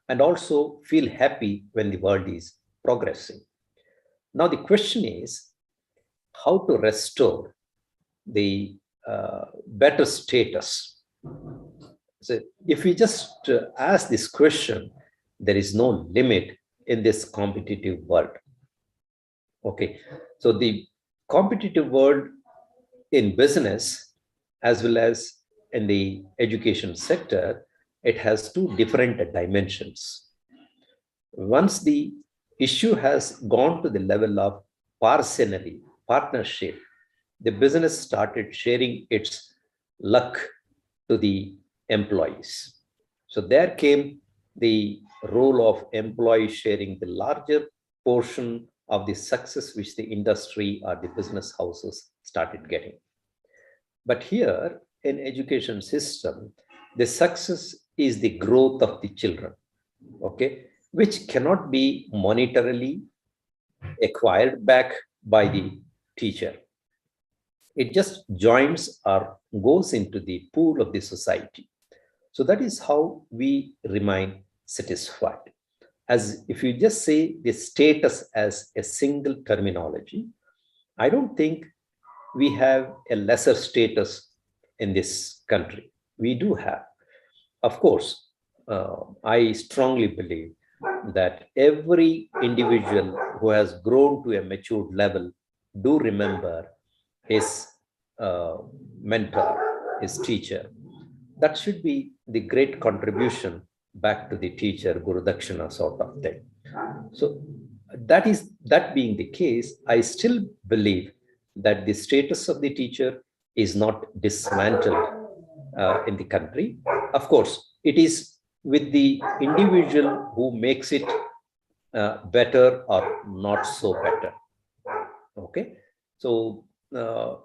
and also feel happy when the world is progressing. Now the question is how to restore the better status. So if we just ask this question, there is no limit in this competitive world. Okay, so the competitive world in business as well as in the education sector, it has two different dimensions. Once the issue has gone to the level of parcenary, partnership, the business started sharing its luck to the employees. So there came the role of employee sharing the larger portion of the success which the industry or the business houses started getting. But here in education system, the success is the growth of the children, okay, which cannot be monetarily acquired back by the teacher. It just joins or goes into the pool of the society. So that is how we remain satisfied. As if you just say the status as a single terminology, I don't think we have a lesser status in this country. We do have. Of course, I strongly believe that every individual who has grown to a matured level do remember his mentor, his teacher. That should be the great contribution back to the teacher, Guru Dakshina sort of thing. So that being the case, I still believe that the status of the teacher is not dismantled in the country. Of course, it is with the individual who makes it better or not so better. Okay, so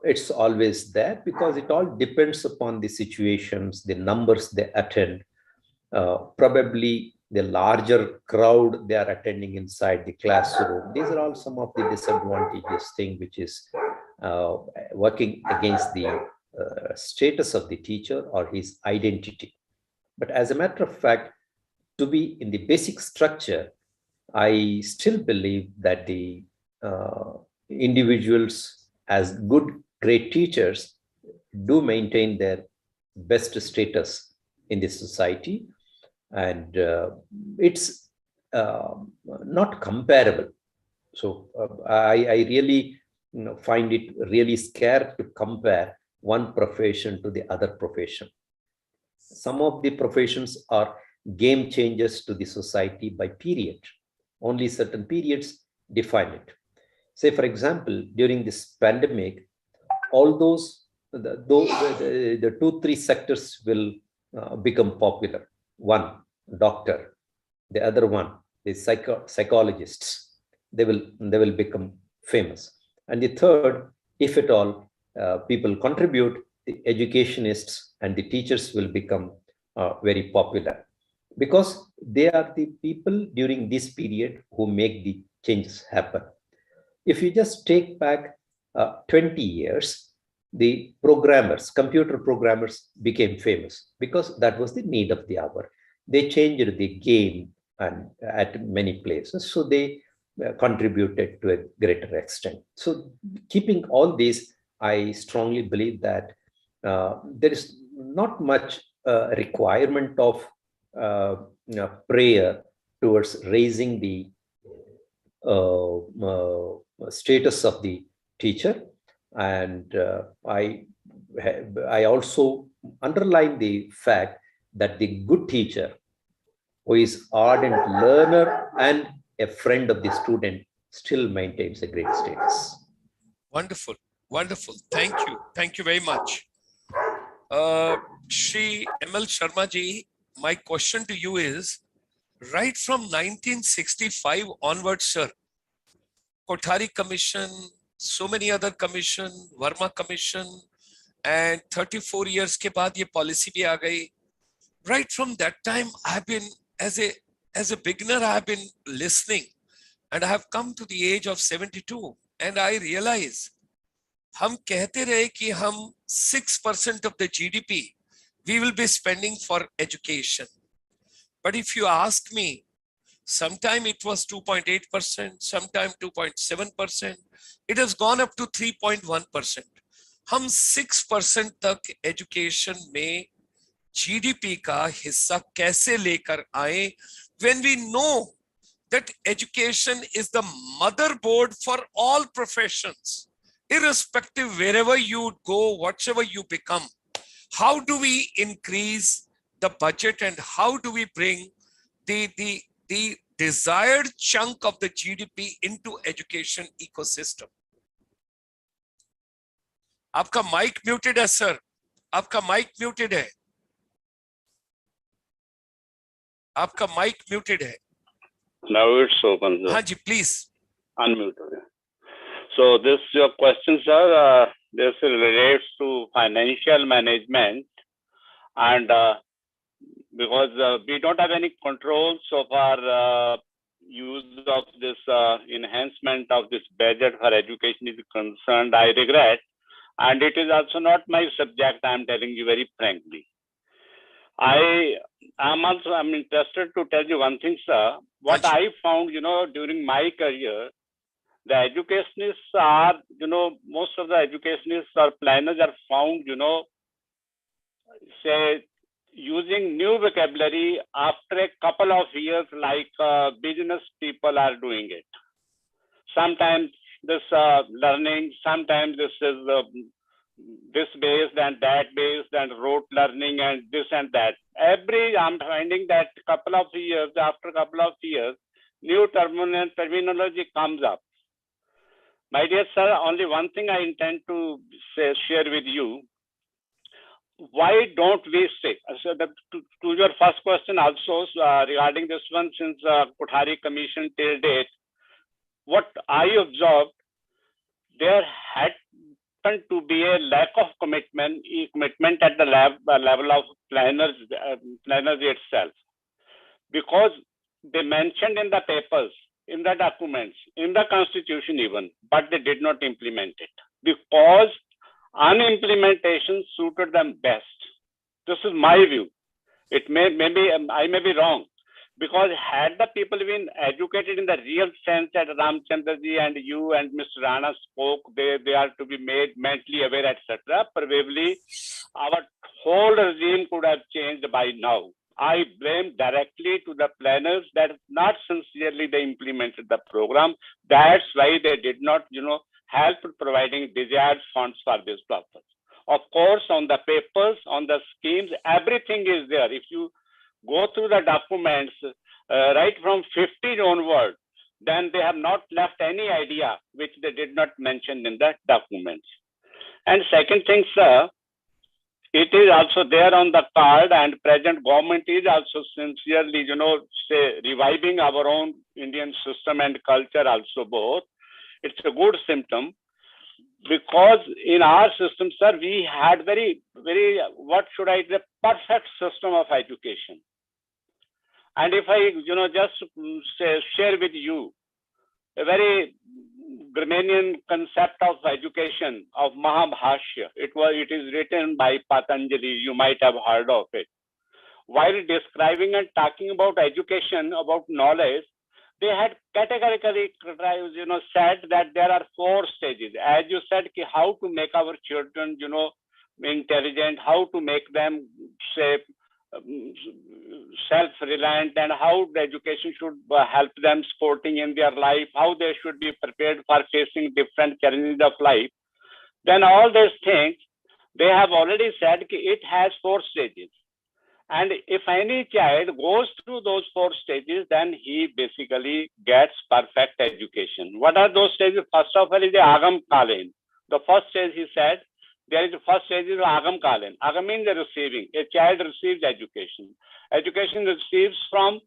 it's always there because it all depends upon the situations, the numbers they attend, probably the larger crowd they are attending inside the classroom. These are all some of the disadvantages thing which is working against the status of the teacher or his identity. But as a matter of fact, to be in the basic structure, I still believe that the individuals as good, great teachers do maintain their best status in the society, and it's not comparable. So I really find it really scary to compare one profession to the other profession. Some of the professions are game changers to the society by period. Only certain periods define it. Say, for example, during this pandemic, all those the 2 3 sectors will become popular. One, doctor; the other one, the psychologists. They will become famous. And the third, if at all people contribute, the educationists and the teachers will become very popular, because they are the people during this period who make the changes happen. If you just take back 20 years, the programmers, computer programmers became famous because that was the need of the hour. They changed the game and at many places. So they contributed to a greater extent. So keeping all these, I strongly believe that there is not much requirement of prayer towards raising the status of the teacher. And I also underline the fact that the good teacher, who is ardent learner and a friend of the student, still maintains a great status. Wonderful, wonderful. Thank you. Thank you very much. Shri ML Sharma ji, my question to you is, right from 1965 onwards, sir, Kothari Commission, so many other commission, Verma Commission, and 34 years ke baad ye policy bhi aa gayi. Right from that time, I've been, as a beginner, I've been listening, and I have come to the age of 72, and I realize, हम कहते रहे कि हम 6% of the GDP we will be spending for education. But if you ask me, sometime it was 2.8%, sometime 2.7%. It has gone up to 3.1%. हम 6% तक education में GDP का हिस्सा कैसे लेकर आए, when we know that education is the motherboard for all professions, irrespective wherever you go, whatever you become. How do we increase the budget, and how do we bring the desired chunk of the GDP into education ecosystem? आपका mic muted है sir, आपका mic muted है, आपका mic muted है. Now it's open, sir. हाँ जी, please. Unmute. So this your question, sir. This relates to financial management, and because we don't have any controls of our use of this enhancement of this budget for education is concerned, I regret, and it is also not my subject. I am telling you very frankly. I'm interested to tell you one thing, sir. What I found, during my career, the educationists are, most of the educationists or planners are found, say, using new vocabulary after a couple of years, like business people are doing it. Sometimes this learning, sometimes this is this based and that based and rote learning and this and that. I'm finding that after a couple of years, new terminology comes up. My dear sir, only one thing I intend to share with you. Why don't we say, so to your first question also regarding this one, since Kothari Commission till date, what I observed, there had to be a lack of commitment at the level of planners itself, because they mentioned in the papers, in the documents, in the constitution even, but they did not implement it because unimplementation suited them best. This is my view. It maybe I may be wrong, Because had the people been educated in the real sense that Ramchandraji and you and Mr. Rana spoke, they are to be made mentally aware, etc., probably our whole regime could have changed by now. I blame directly to the planners that not sincerely they implemented the program. That's why they did not, help providing desired funds for this purpose. Of course, on the papers, on the schemes, everything is there. If you go through the documents right from 15 onward, then they have not left any idea which they did not mention in the documents. And second thing, sir, it is also there on the card, and present government is also sincerely, say, reviving our own Indian system and culture also both. It's a good symptom. Because in our system, sir, we had very, what should I say, perfect system of education. And if I, just share with you a very Gramanian concept of education of Mahabhashya. It is written by Patanjali. You might have heard of it. While describing and talking about education, about knowledge, they had categorically, said that there are 4 stages. As you said, how to make our children, intelligent, how to make them, say, self-reliant, and how the education should help them sporting in their life, how they should be prepared for facing different challenges of life. Then all these things, they have already said it has 4 stages. And if any child goes through those 4 stages, then he basically gets perfect education. What are those stages? First of all is the Agam Kalin. The first stage, he said, there is the first stage is Agam Kalin. Agam means the receiving. A child receives education. Education receives from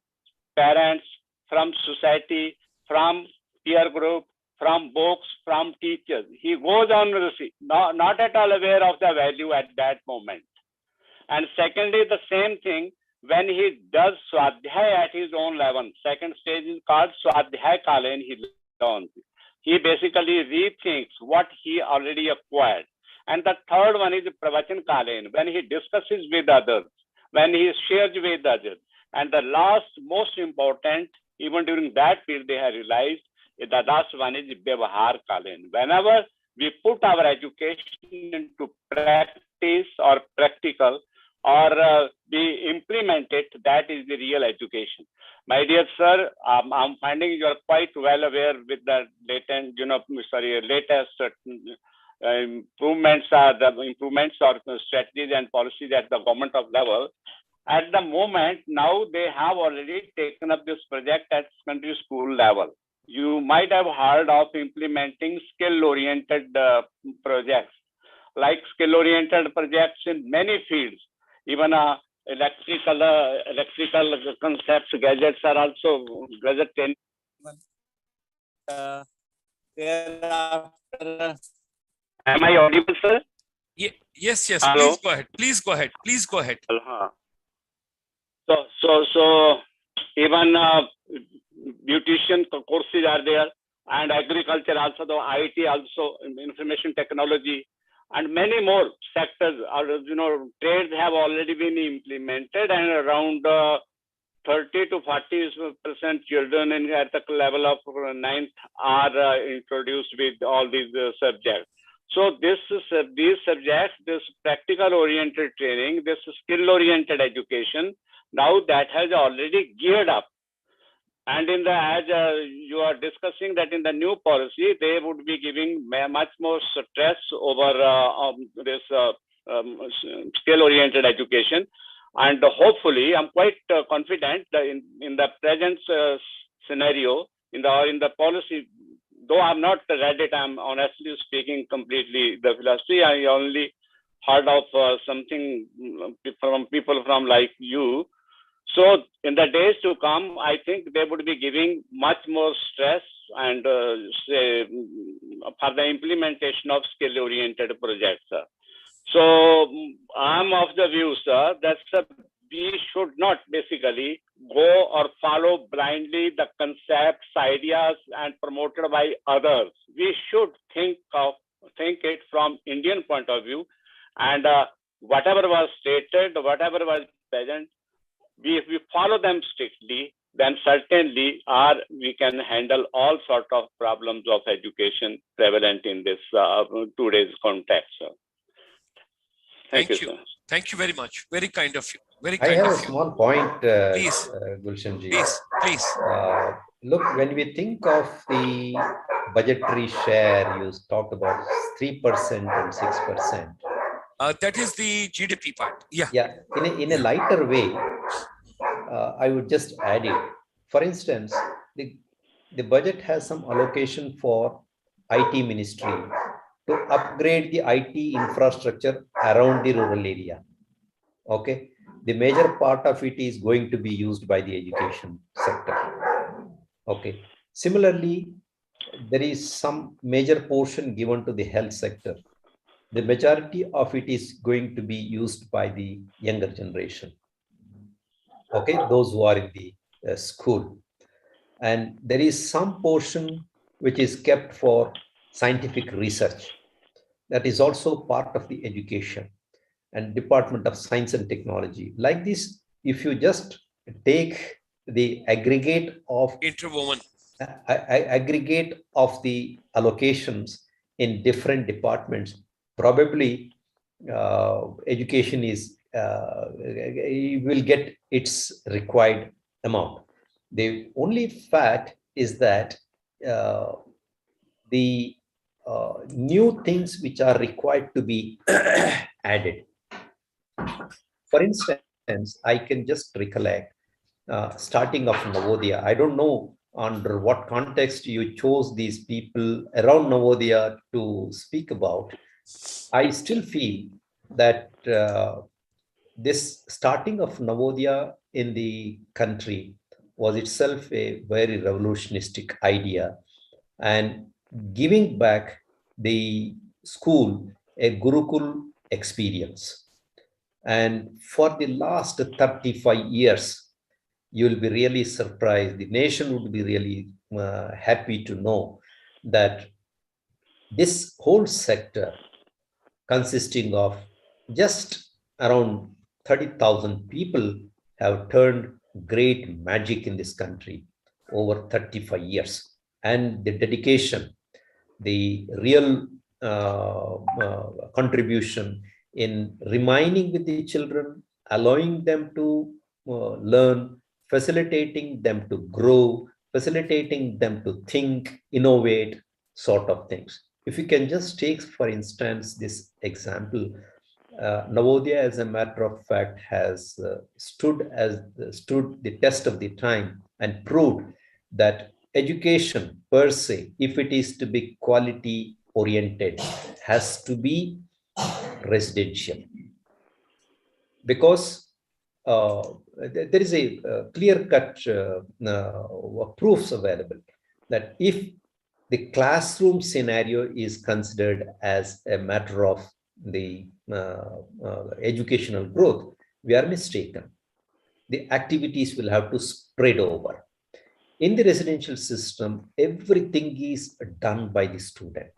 parents, from society, from peer group, from books, from teachers. He goes on receive, not at all aware of the value at that moment. And secondly, the same thing when he does Swadhyay at his own level. Second stage is called Swadhyay Kalin. He learns. He basically rethinks what he already acquired. And the third one is Pravachan Kalin, when he discusses with others, when he shares with others. And the last, most important, even during that period, they have realized the last one is Vyavahar Kalin. Whenever we put our education into practice or practical, or be implemented, that is the real education. My dear sir, I'm finding you are quite well aware with the latest improvements or strategies and policies at the government of level. At the moment, now they have already taken up this project at country school level. You might have heard of implementing skill-oriented projects, like skill-oriented projects in many fields. Even electrical concepts, gadgets are also gadget 10. Thereafter, am I audible, sir? Yes. Hello? Please go ahead. So even beautician courses are there, and agriculture also, the IT also, information technology, and many more sectors are, trades have already been implemented, and around 30 to 40% children at the level of 9th are introduced with all these subjects. So these subjects, this practical oriented training, this skill oriented education, now that has already geared up. And in the, as you are discussing that in the new policy, they would be giving much more stress over this skill-oriented education. And hopefully, I'm quite confident that in the present scenario, in the policy, though I'm not read it, I'm honestly speaking completely the philosophy. I only heard of something from people from like you. So in the days to come, I think they would be giving much more stress and say, for the implementation of skill-oriented projects. So I'm of the view, sir, that we should not basically go or follow blindly the concepts, ideas, and promoted by others. We should think it from Indian point of view, and whatever was stated, whatever was present, we follow them strictly, then certainly we can handle all sort of problems of education prevalent in this today's context. Thank you, sir. Thank you very much. Very kind of you. Very I kind have a of you. small point, Please. Gulshan ji. Please. Look, when we think of the budgetary share, you talked about 3% and 6%. That is the GDP part. Yeah. Yeah, in a lighter way, I would just add it. For instance, the budget has some allocation for IT ministry to upgrade the IT infrastructure around the rural area. Okay, the major part of it is going to be used by the education sector. Okay, similarly, there is some major portion given to the health sector. The majority of it is going to be used by the younger generation. Okay, those who are in the school. And there is some portion which is kept for scientific research. That is also part of the education and Department of Science and Technology. Like this, if you just take the aggregate of aggregate of the allocations in different departments, probably education is will get its required amount. The only fact is that the new things which are required to be added. For instance, I can just recollect starting of Navodaya. I don't know under what context you chose these people around Navodaya to speak about. I still feel that this starting of Navodaya in the country was itself a very revolutionistic idea, and giving back the school a Gurukul experience. And for the last 35 years, you'll be really surprised. The nation would be really happy to know that this whole sector, consisting of just around 30,000 people, have turned great magic in this country over 35 years. And the dedication, the real contribution in remaining with the children, allowing them to learn, facilitating them to grow, facilitating them to think, innovate, sort of things. If you can just take, for instance, this example, Navodaya, as a matter of fact, has stood the test of the time and proved that education per se, if it is to be quality oriented, has to be residential, because there is a clear-cut proofs available that if the classroom scenario is considered as a matter of the educational growth, we are mistaken. The activities will have to spread over. In the residential system, everything is done by the student,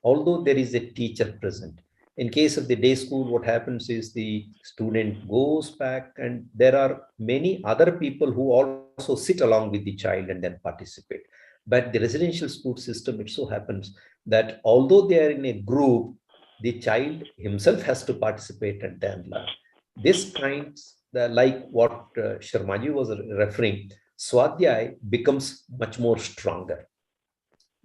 although there is a teacher present. In case of the day school, what happens is the student goes back, and there are many other people who also sit along with the child and then participate. But the residential school system, it so happens that although they are in a group, the child himself has to participate and then learn. This kind, like what Sharmaji was referring, Swadhyay becomes much more stronger.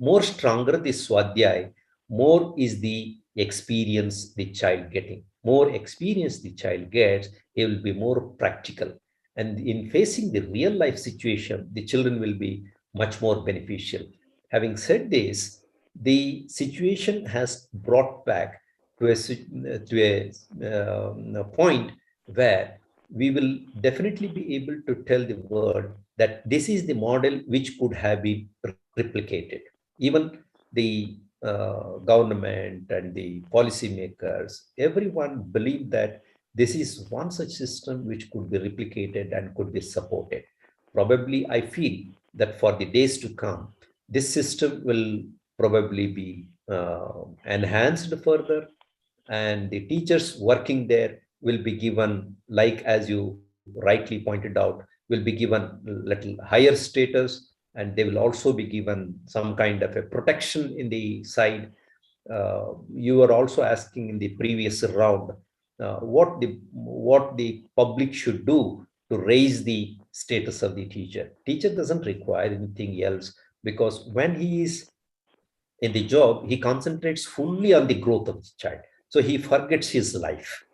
More stronger the Swadhyay, more is the experience the child getting. More experience the child gets, it will be more practical. And in facing the real life situation, the children will be much more beneficial. Having said this, the situation has brought back to a point where we will definitely be able to tell the world that this is the model which could have been replicated. Even the government and the policymakers, everyone believed that this is one such system which could be replicated and could be supported. Probably, I feel that for the days to come, this system will probably be enhanced further, and the teachers working there will be given, like as you rightly pointed out, will be given little higher status, and they will also be given some kind of a protection in the side. You were also asking in the previous round what the public should do to raise the status of the teacher. Teacher doesn't require anything else, because when he is in the job, he concentrates fully on the growth of the child. So he forgets his life.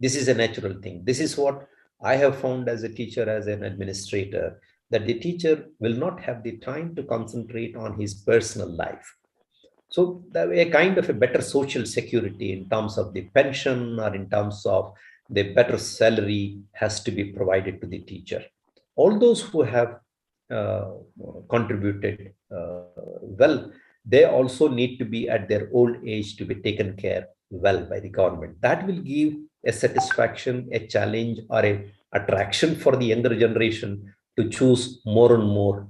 This is a natural thing. This is what I have found as a teacher, as an administrator, that the teacher will not have the time to concentrate on his personal life. So a kind of a better social security in terms of the pension or in terms of the better salary has to be provided to the teacher. All those who have contributed well, they also need to be at their old age to be taken care well by the government. That will give a satisfaction, a challenge, or a attraction for the younger generation to choose more and more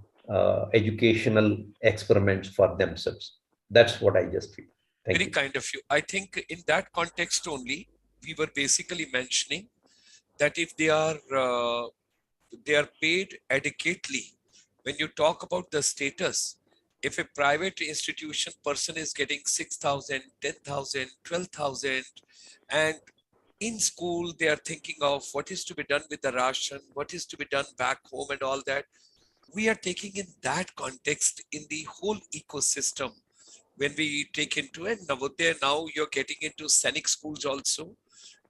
educational experiments for themselves. That's what I just feel. Thank Very you. kind of you. I think in that context only, we were basically mentioning that if they are paid adequately, when you talk about the status, if a private institution person is getting 6,000, 10,000, 12,000, and in school they are thinking of what is to be done with the ration, what is to be done back home and all that, we are taking in that context in the whole ecosystem. When we take into it, Navodaya, now you're getting into Sainik schools also,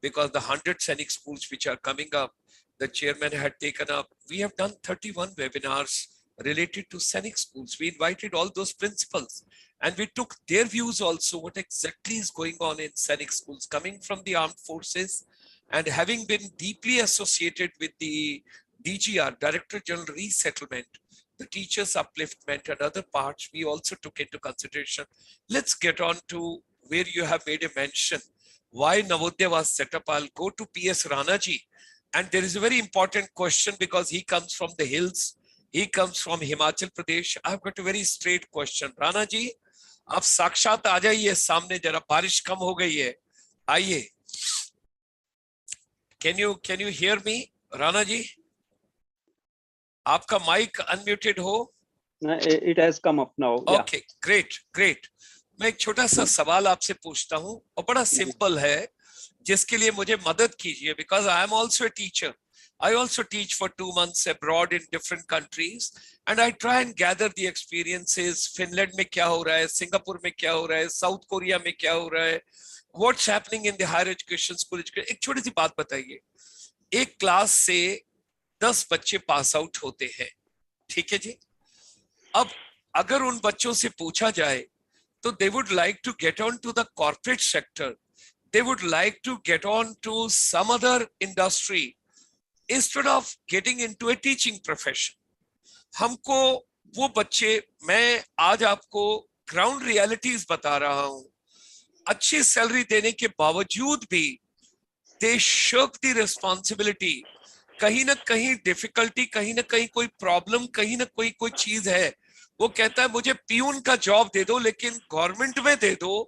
because the 100 Sainik schools which are coming up, the chairman had taken up, we have done 31 webinars related to Sainik schools. We invited all those principals and we took their views also, what exactly is going on in Sainik schools, coming from the armed forces, and having been deeply associated with the DGR, Director General Resettlement, the teachers' upliftment and other parts, we also took into consideration. Let's get on to where you have made a mention. Why Navodaya was set up? I'll go to P.S. Ranaji. And there is a very important question because he comes from the hills. He comes from Himachal Pradesh. I've got a very straight question. Ranaji, आप साक्षात आ जाइए सामने, जरा बारिश कम हो गई है, आइए. Can you hear me, Ranaji? आपका माइक अनम्यूटेड हो? It has come up now. Okay, great. मैं एक छोटा सा सवाल आपसे पूछता हूँ और बड़ा सिंपल है, जिसके लिए मुझे मदद कीजिए, because I am also a teacher. I also teach for 2 months abroad in different countries and I try and gather the experiences. Finland में क्या हो रहा है, सिंगापुर में क्या हो रहा है, साउथ कोरिया में क्या हो रहा है, what's happening in the higher education, school education. एक छोटी सी बात बताइए. एक क्लास से 10 बच्चे पास आउट होते हैं, ठीक है जी. अब अगर उन बच्चों से पूछा जाए तो they would like to get on to the corporate sector, they would like to get on to some other industry instead of getting into a teaching profession. हमको वो बच्चे, मैं आज आपको ग्राउंड रियलिटीज बता रहा हूं, अच्छी सैलरी देने के बावजूद भी they shirk the responsibility. कहीं ना कहीं डिफिकल्टी, कहीं ना कहीं कोई प्रॉब्लम, कहीं ना कोई चीज है, वो कहता है मुझे पियून का जॉब दे दो, लेकिन गवर्नमेंट में दे दो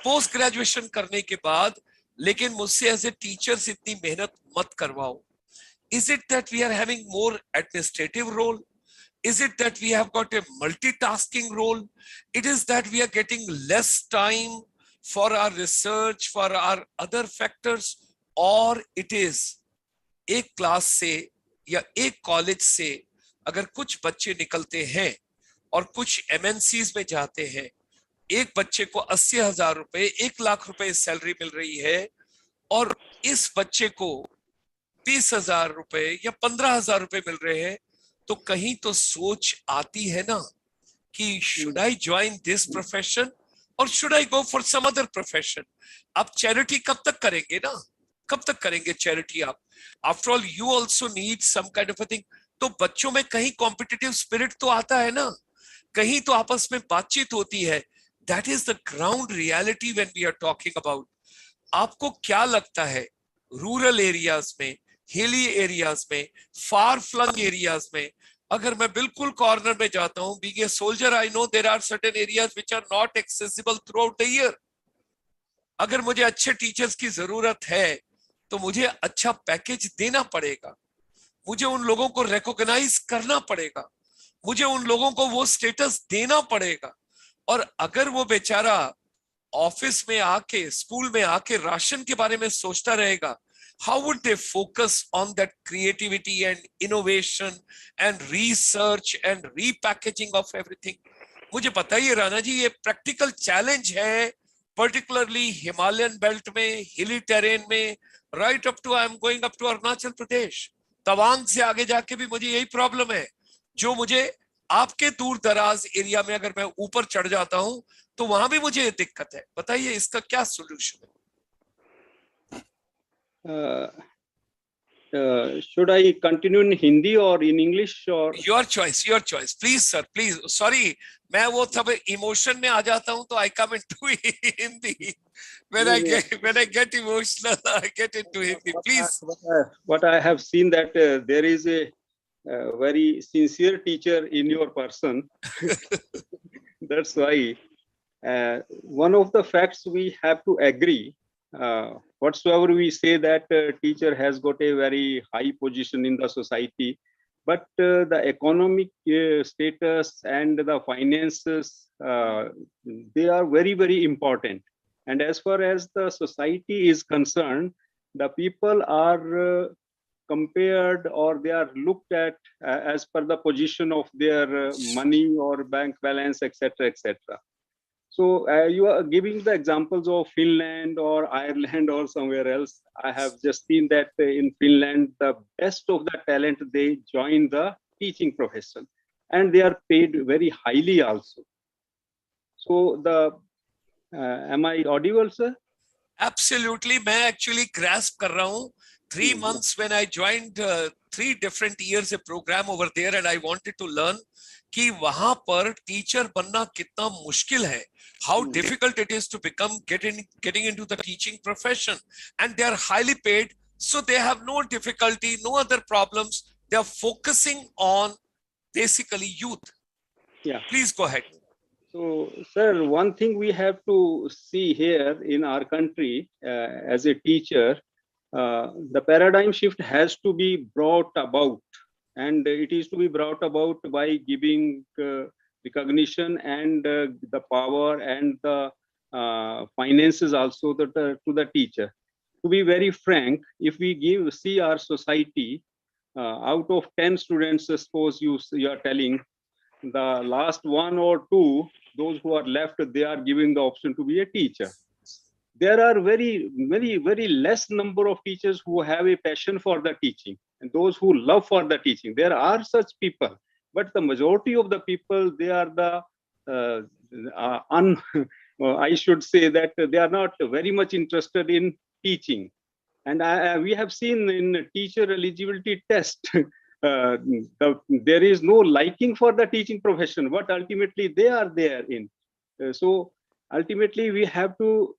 पोस्ट ग्रेजुएशन करने के बाद, लेकिन मुझसे एज ए टीचर्स इतनी मेहनत मत करवाओ. Is it that we are having more administrative role? Is it that we have got a multitasking role? It is that we are getting less time for our research, for our other factors, or it is एक class से या एक college से अगर कुछ बच्चे निकलते हैं और कुछ MNCs में जाते हैं, एक बच्चे को 80,000 रुपए, 1 लाख रुपए सैलरी मिल रही है, और इस बच्चे को 20,000 रुपए या 15,000 रुपए मिल रहे हैं, तो कहीं तो सोच आती है ना कि should I join this profession or should I go for some other profession? आप चैरिटी कब तक करेंगे ना, कब तक करेंगे चैरिटी आप? After all, you also need some kind of a thing. तो बच्चों में कहीं कॉम्पिटिटिव स्पिरिट तो आता है ना, कहीं तो आपस में बातचीत होती है. That is the ground reality when we are talking about. आपको क्या लगता है रूरल एरियाज में, हिली एरियाज में, फार फ्लंग एरियाज में, अगर मैं बिल्कुल कॉर्नर में जाता हूं, being a soldier I know there are certain areas which are not accessible throughout the year. अगर मुझे अच्छे टीचर्स की जरूरत है तो मुझे अच्छा पैकेज देना पड़ेगा. मुझे उन लोगों को रिकॉग्नाइज करना पड़ेगा, मुझे उन लोगों को वो स्टेटस देना पड़ेगा। और अगर वो बेचारा ऑफिस में आके, स्कूल में आके राशन के बारे में सोचता रहेगा, how would they focus on that creativity and innovation and research and repackaging of everything? मुझे पता ही है राणा जी, ये प्रैक्टिकल चैलेंज है, पर्टिकुलरली हिमालयन बेल्ट में, हिली टेरेन में, right up to I am going up to Arunachal Pradesh, Tawang से आगे जाके भी मुझे यही प्रॉब्लम है, जो मुझे आपके दूर दराज एरिया में अगर मैं ऊपर चढ़ जाता हूं तो वहां भी मुझे ये दिक्कत है। बताइए इसका क्या सोल्यूशन है? Should I continue in Hindi or in English or? Your choice, please sir, please. Sorry, मैं वो सब इमोशन में आ जाता हूँ तो I come into Hindi. When I get emotional, I get into Hindi. Please. What I have seen that there is a very sincere teacher in your person. That's why one of the facts we have to agree. Whatsoever we say that teacher has got a very high position in the society, but the economic status and the finances, they are very, very important. And as far as the society is concerned, the people are compared, or they are looked at as per the position of their money or bank balance, etc., etc. So you are giving the examples of Finland or Ireland or somewhere else. I have just seen that in Finland, the best of the talent, they join the teaching profession, and they are paid very highly also. So am I audible, sir? Absolutely, मैं actually grasp कर रहा हूँ. 3 months when I joined 3 different years a program over there, and I wanted to learn कि वहां पर teacher बनना कितना मुश्किल है, how difficult it is to become getting into the teaching profession, and they are highly paid, so they have no difficulty, no other problems. They are focusing on basically youth. Yeah. Please go ahead. So, sir, one thing we have to see here in our country as a teacher, the paradigm shift has to be brought about, and it is to be brought about by giving recognition and the power and the finances also to the teacher. To be very frank, if we see our society, out of 10 students, suppose you are telling the last 1 or 2, those who are left, they are giving the option to be a teacher. There are very, very, very less number of teachers who have a passion for the teaching, and those who love for the teaching. There are such people, but the majority of the people, they are the I should say that they are not very much interested in teaching. And we have seen in teacher eligibility test, there is no liking for the teaching profession, but ultimately they are there in. So ultimately we have to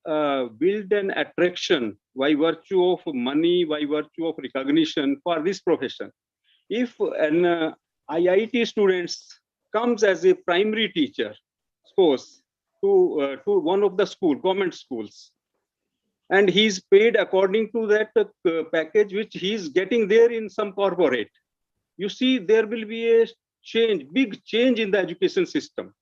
build an attraction by virtue of money, by virtue of recognition for this profession. If an IIT students comes as a primary teacher, suppose to one of the government schools, and he's paid according to that package which he's getting there in some corporate, you see there will be a big change in the education system.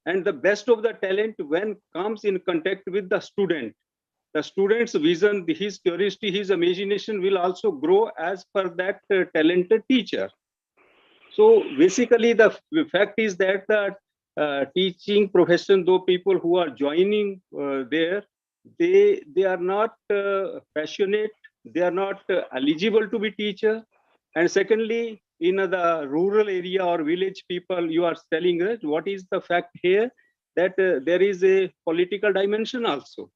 And the best of the talent, when comes in contact with the student's vision, his curiosity, his imagination will also grow as per that talented teacher. So basically the fact is that the teaching profession, though people who are joining there, they are not passionate, they are not eligible to be teacher. And secondly, in the rural area or village people, you are telling us what is the fact here, that there is a political dimension also.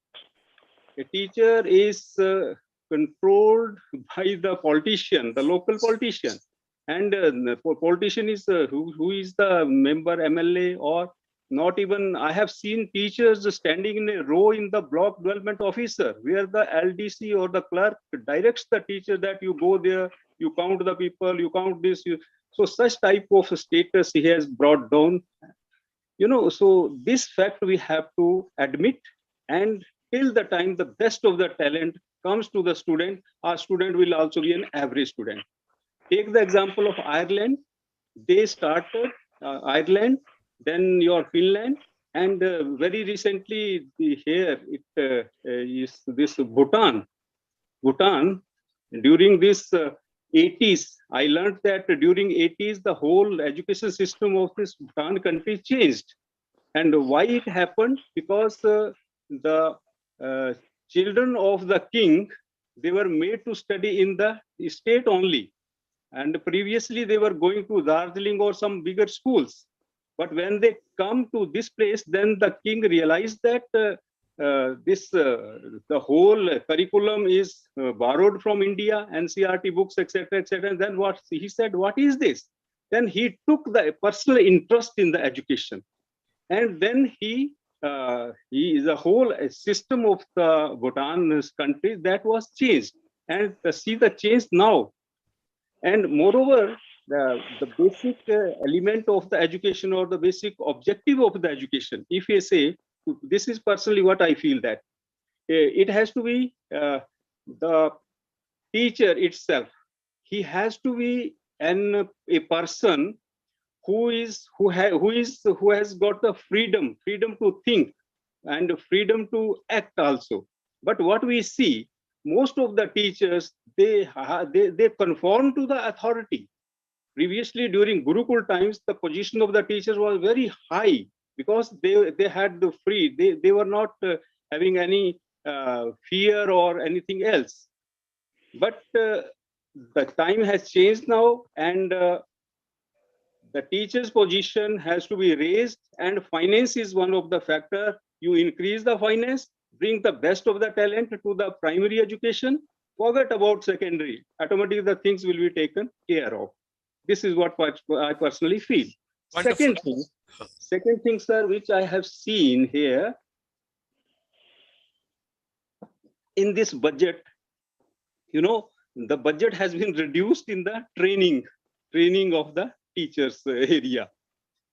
A teacher is controlled by the politician, the local politician. And the politician is who is the member, MLA, or not even. I have seen teachers standing in a row in the block development officer, where the LDC or the clerk directs the teacher that you go there, you count the people, you count this. So such type of status he has brought down. So this fact we have to admit, and till the time the best of the talent comes to the student, our student will also be an average student. Take the example of Ireland. They started Ireland, then your Finland, and very recently here it is this Bhutan. Bhutan, during this 80s, I learned that during 80s, the whole education system of this Bhutan country changed. And why it happened? Because the children of the king, they were made to study in the state only. And previously they were going to Darjeeling or some bigger schools. But when they come to this place, then the king realized that the whole curriculum is borrowed from India, NCRT books, etc., etc. And then what he said, what is this? Then he took the personal interest in the education, and then he the whole system of the Bhutan country that was changed, and see the change now. And moreover, the basic element of the education, or the basic objective of the education, if you say, this is personally what I feel, that it has to be the teacher itself. He has to be a person who has got the freedom to think and freedom to act also. But what we see, most of the teachers, they conform to the authority. Previously, during Gurukul times, the position of the teachers was very high because they had the free. They were not having any fear or anything else. But the time has changed now, and the teacher's position has to be raised, and finance is one of the factor. You increase the finance, bring the best of the talent to the primary education, forget about secondary. Automatically, the things will be taken care of. This is what I personally feel. Wonderful. Second thing, sir, which I have seen here in this budget, you know, the budget has been reduced in the training of the teachers area.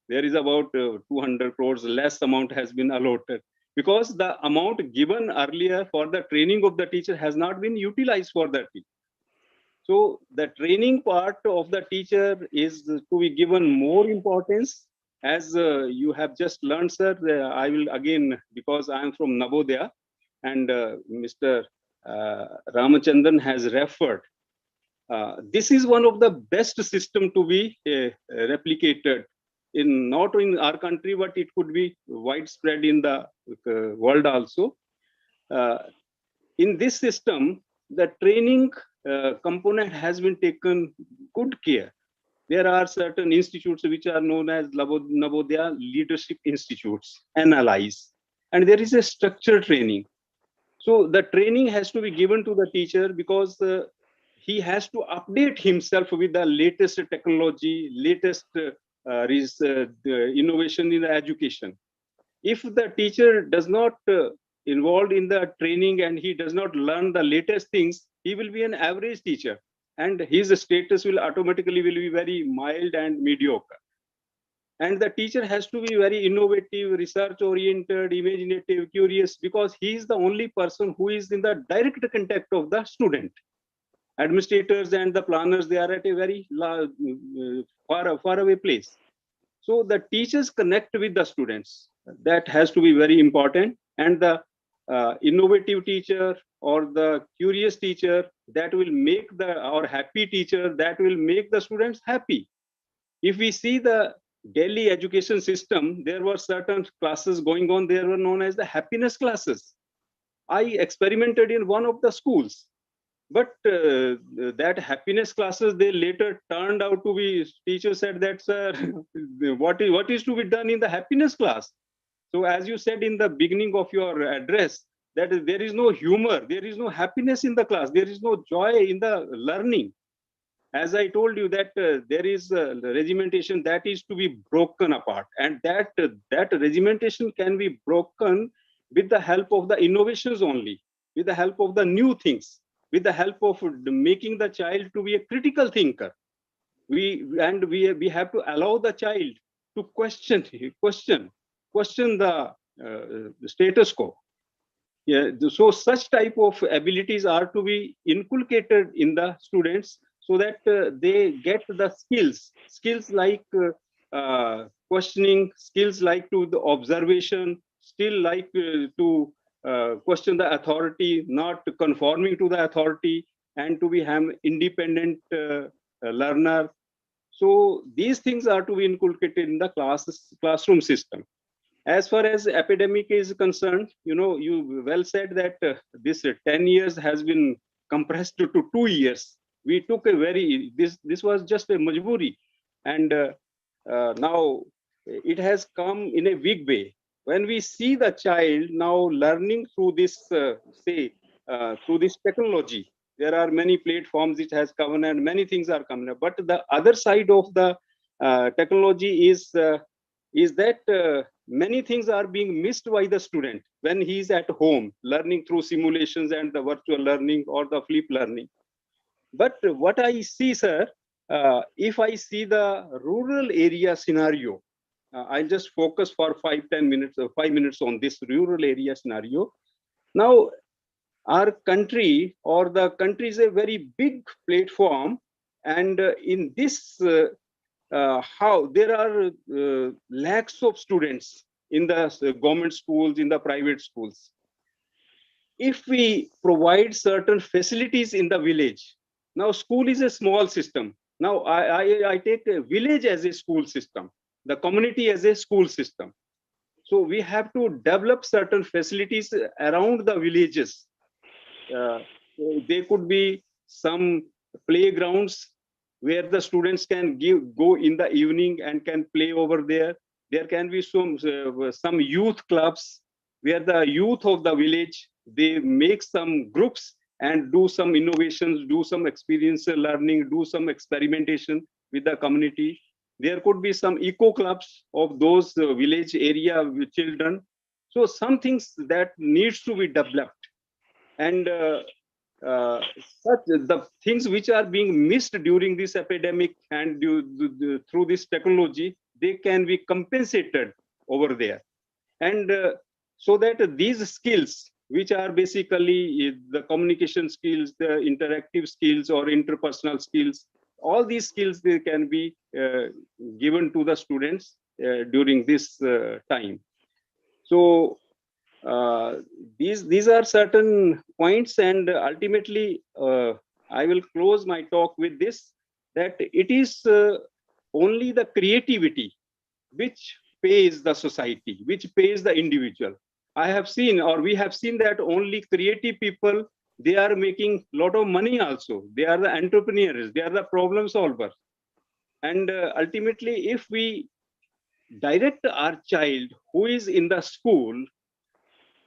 There is about 200 crores less amount has been allotted, because the amount given earlier for the training of the teacher has not been utilized for that. So the training part of the teacher is to be given more importance. As you have just learned, sir, I will again, because I am from Navodaya, and Mr. Ramachandran has referred. This is one of the best system to be replicated in, not in our country, but it could be widespread in the world also. In this system, the training component has been taken good care. There are certain institutes which are known as Navodaya Leadership Institutes, NLIs, and there is a structured training. So the training has to be given to the teacher, because he has to update himself with the latest technology, latest innovation in the education. If the teacher does not involved in the training and he does not learn the latest things, he will be an average teacher, and his status will automatically be very mild and mediocre. And the teacher has to be very innovative, research oriented, imaginative, curious, because he is the only person who is in the direct contact of the student. Administrators and the planners, they are at a very far away place. So the teachers connect with the students. That has to be very important. And the innovative teacher or the curious teacher, that will make or happy teacher, that will make the students happy. If we see the Delhi education system, there were certain classes going on. They were known as the happiness classes. I experimented in one of the schools, but that happiness classes, they later turned out to be, teachers said that, sir, what is to be done in the happiness class? So as you said in the beginning of your address, that there is no humor, there is no happiness in the class, there is no joy in the learning. As I told you that there is the regimentation that is to be broken apart, and that regimentation can be broken with the help of the innovations only, with the help of the new things, with the help of making the child to be a critical thinker. We have to allow the child to question the status quo. Yeah, so such type of abilities are to be inculcated in the students, so that they get the skills like questioning, skills like to the observation, still like to question the authority, not conforming to the authority, and to be independent learner. So these things are to be inculcated in the classroom system. As far as epidemic is concerned, you well said that this 10 years has been compressed to 2 years. We took a this was just a majburi, and now it has come in a big way. When we see the child now learning through this, through this technology, there are many platforms it has come and many things are coming up. But the other side of the technology is that many things are being missed by the student when he is at home learning through simulations and the virtual learning or the flip learning. But what I see, sir, if I see the rural area scenario, I'll just focus for 5 minutes on this rural area scenario. Now, our country or the country is a very big platform, and in this how there are lakhs of students in the government schools, in the private schools. If we provide certain facilities in the village, now school is a small system. Now I take a village as a school system, the community as a school system. So we have to develop certain facilities around the villages. There could be some playgrounds where the students can go in the evening and can play over there. There can be some youth clubs where the youth of the village, they make some groups and do some innovations, do some experiential learning, do some experimentation with the community. There could be some eco clubs of those village area children. So some things that needs to be developed, and such the things which are being missed during this epidemic and through this technology, they can be compensated over there. And so that these skills, which are basically the communication skills, the interactive skills or interpersonal skills, all these skills, they can be given to the students during this time. So these are certain points, and ultimately I will close my talk with this, that it is only the creativity which pays the society, which pays the individual. I have seen, or we have seen, that only creative people, they are making a lot of money also. They are the entrepreneurs, they are the problem solvers. And ultimately, if we direct our child who is in the school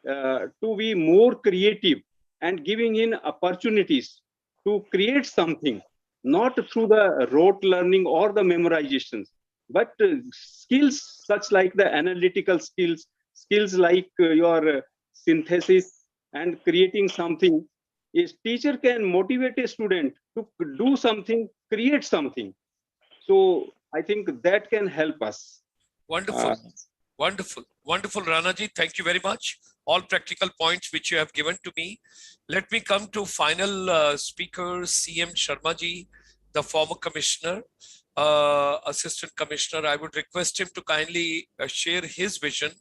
to be more creative and giving in opportunities to create something, not through the rote learning or the memorizations, but skills such like the analytical skills, skills like your synthesis and creating something. A teacher can motivate a student to do something, create something. So I think that can help us. Wonderful. Wonderful. Wonderful, Ranaji. Thank you very much. All practical points which you have given to me. Let me come to final speaker, CM Sharmaji, the former commissioner, assistant commissioner. I would request him to kindly share his vision,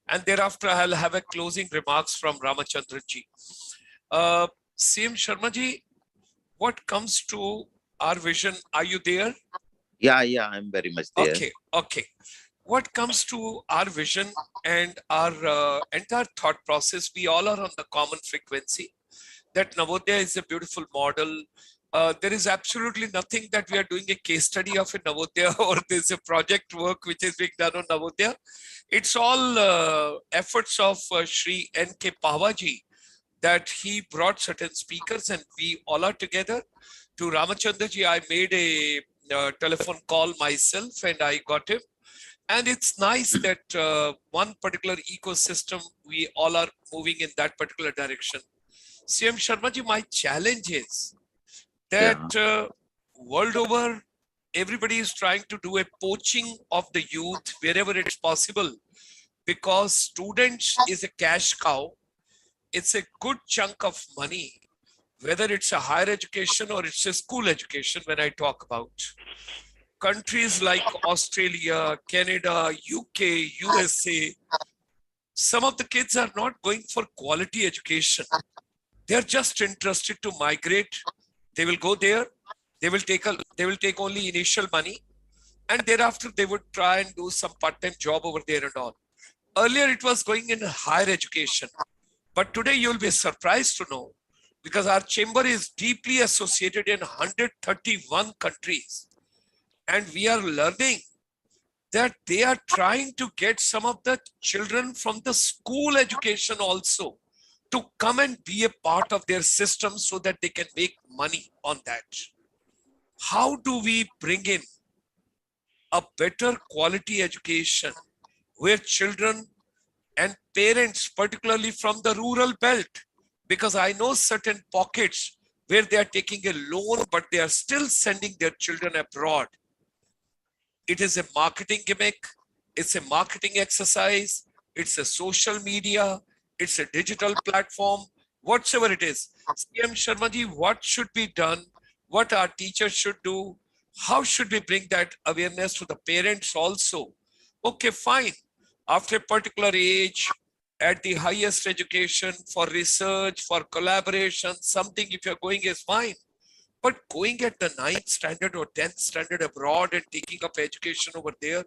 and thereafter I'll have a closing remarks from Ramachandranji. CM Sharmaji, what comes to our vision? Are you there? Yeah, I'm very much there. Okay. What comes to our vision and our entire thought process, we all are on the common frequency that Navodaya is a beautiful model. There is absolutely nothing that we are doing a case study of in Navodaya or there's a project work which is being done on Navodaya. It's all efforts of Shri N.K. Pavaji, that he brought certain speakers and we all are together. To Ramachandraji, I made a telephone call myself and I got him. And it's nice that one particular ecosystem, we all are moving in that particular direction. CM Sharmaji, my challenge is that world over, everybody is trying to do a poaching of the youth wherever it's possible, because students is a cash cow. It's a good chunk of money whether it's a higher education or it's a school education. When I talk about countries like Australia, Canada, UK, USA, some of the kids are not going for quality education. They're just interested to migrate. They will go there. They will take only initial money, and thereafter they would try and do some part-time job over there and all. Earlier it was going in higher education, but today you'll be surprised to know, because our chamber is deeply associated in 131 countries, and we are learning that they are trying to get some of the children from the school education also to come and be a part of their system so that they can make money on that. How do we bring in a better quality education where children and parents, particularly from the rural belt, because I know certain pockets where they are taking a loan, but they are still sending their children abroad. It is a marketing gimmick. It's a marketing exercise. It's a social media. It's a digital platform, whatsoever it is. CM Sharmaji, what should be done? What our teachers should do? How should we bring that awareness to the parents also? Okay, fine. After a particular age, at the highest education, for research, for collaboration, something if you're going is fine. But going at the 9th standard or 10th standard abroad and taking up education over there,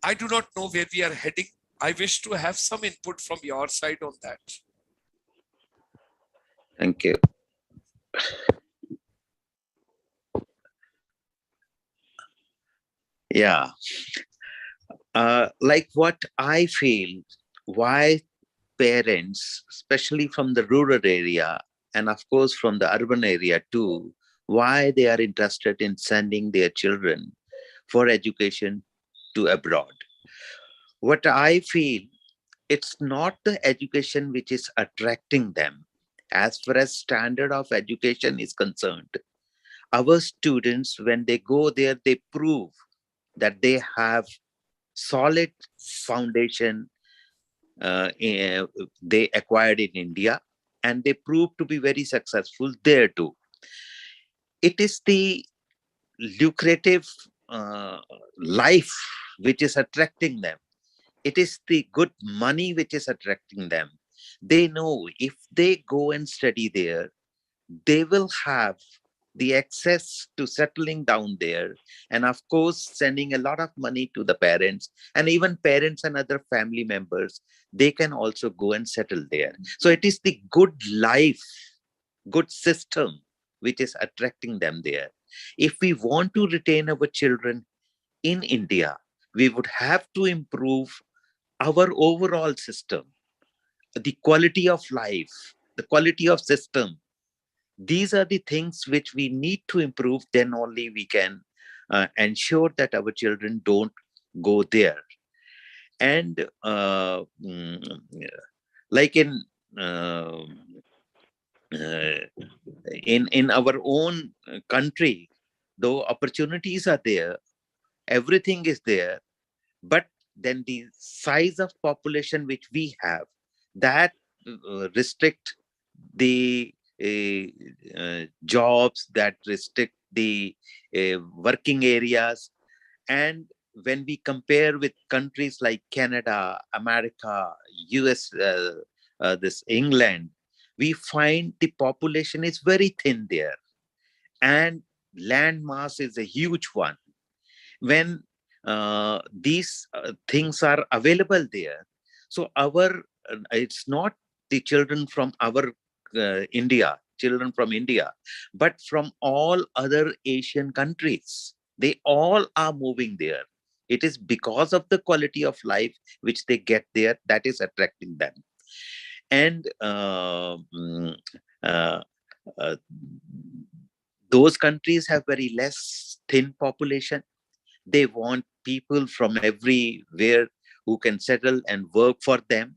I do not know where we are heading. I wish to have some input from your side on that. Thank you. Yeah. Like what I feel, why parents, especially from the rural area, and of course from the urban area too, why they are interested in sending their children for education to abroad. What I feel, it's not the education which is attracting them. As far as standard of education is concerned, our students, when they go there, they prove that they have solid foundation they acquired in India, and they proved to be very successful there too. It is the lucrative life which is attracting them. It is the good money which is attracting them. They know if they go and study there, they will have the access to settling down there, and of course sending a lot of money to the parents, and even parents and other family members, they can also go and settle there. So it is the good life, good system which is attracting them there. If we want to retain our children in India, we would have to improve our overall system, the quality of life, the quality of system. These are the things which we need to improve. Then only we can ensure that our children don't go there. And like uh, uh, in our own country, though opportunities are there, everything is there, but then the size of population which we have, that restrict the jobs, that restrict the working areas. And when we compare with countries like Canada, America, US, this England, we find the population is very thin there, and land mass is a huge one. When these things are available there, so our it's not the children from our children from India, but from all other Asian countries. They all are moving there. It is because of the quality of life which they get there that is attracting them. And uh, uh, those countries have very less thin population. They want people from everywhere who can settle and work for them.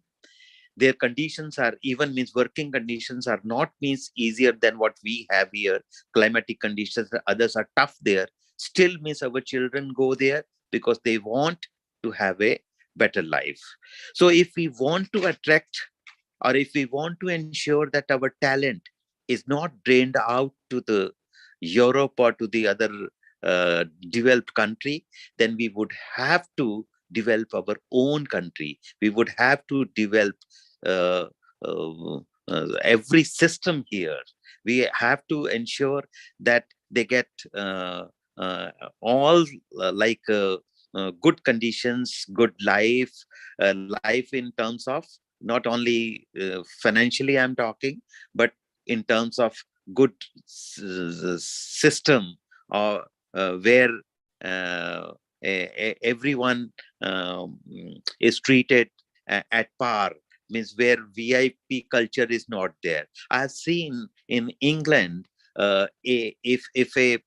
Their conditions are even means working conditions are not means easier than what we have here. Climatic conditions, others are tough there. Still means our children go there because they want to have a better life. So if we want to attract, or if we want to ensure that our talent is not drained out to the Europe or to the other developed country, then we would have to develop our own country. We would have to develop uh, every system here. We have to ensure that they get uh, all good conditions, good life in terms of not only financially I'm talking, but in terms of good system, or where everyone is treated at par, means where VIP culture is not there. I've seen in England, if a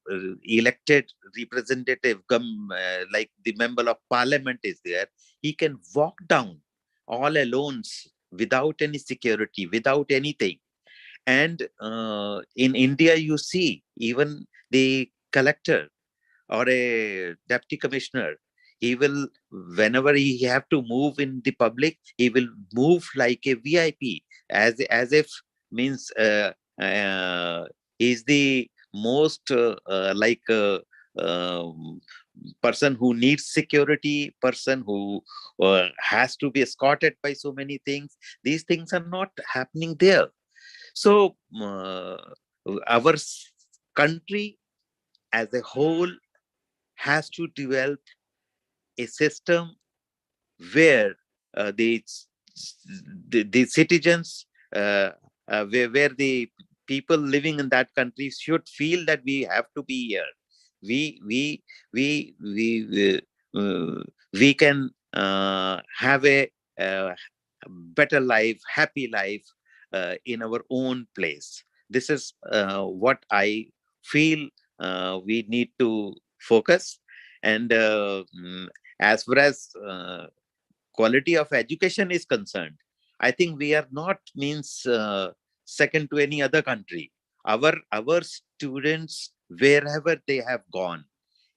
elected representative like the member of parliament is there, he can walk down all alone without any security, without anything. And in India, you see even the collector or a deputy commissioner, he will, whenever he have to move in the public, he will move like a VIP, as if means he's the most person who needs security, person who has to be escorted by so many things. These things are not happening there. So our country as a whole has to develop a system where the citizens, where the people living in that country should feel that we have to be here. We we we we we can have a better life, happy life in our own place. This is what I feel we need to focus. And as far as quality of education is concerned, I think we are not means second to any other country. Our students, wherever they have gone,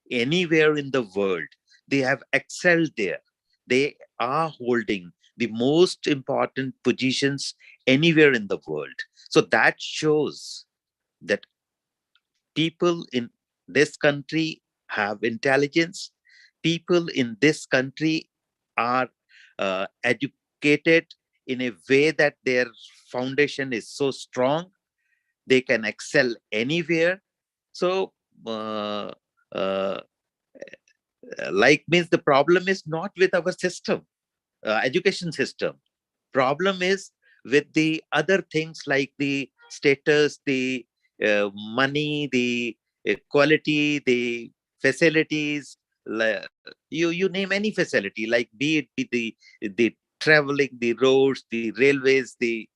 anywhere in the world, they have excelled there. They are holding the most important positions anywhere in the world. So that shows that people in this country have intelligence. People in this country are educated in a way that their foundation is so strong, they can excel anywhere. So uh, uh, like means the problem is not with our system, education system. Problem is with the other things like the status, the money, the quality, the facilities. You name any facility, like be it be the traveling, the roads, the railways, the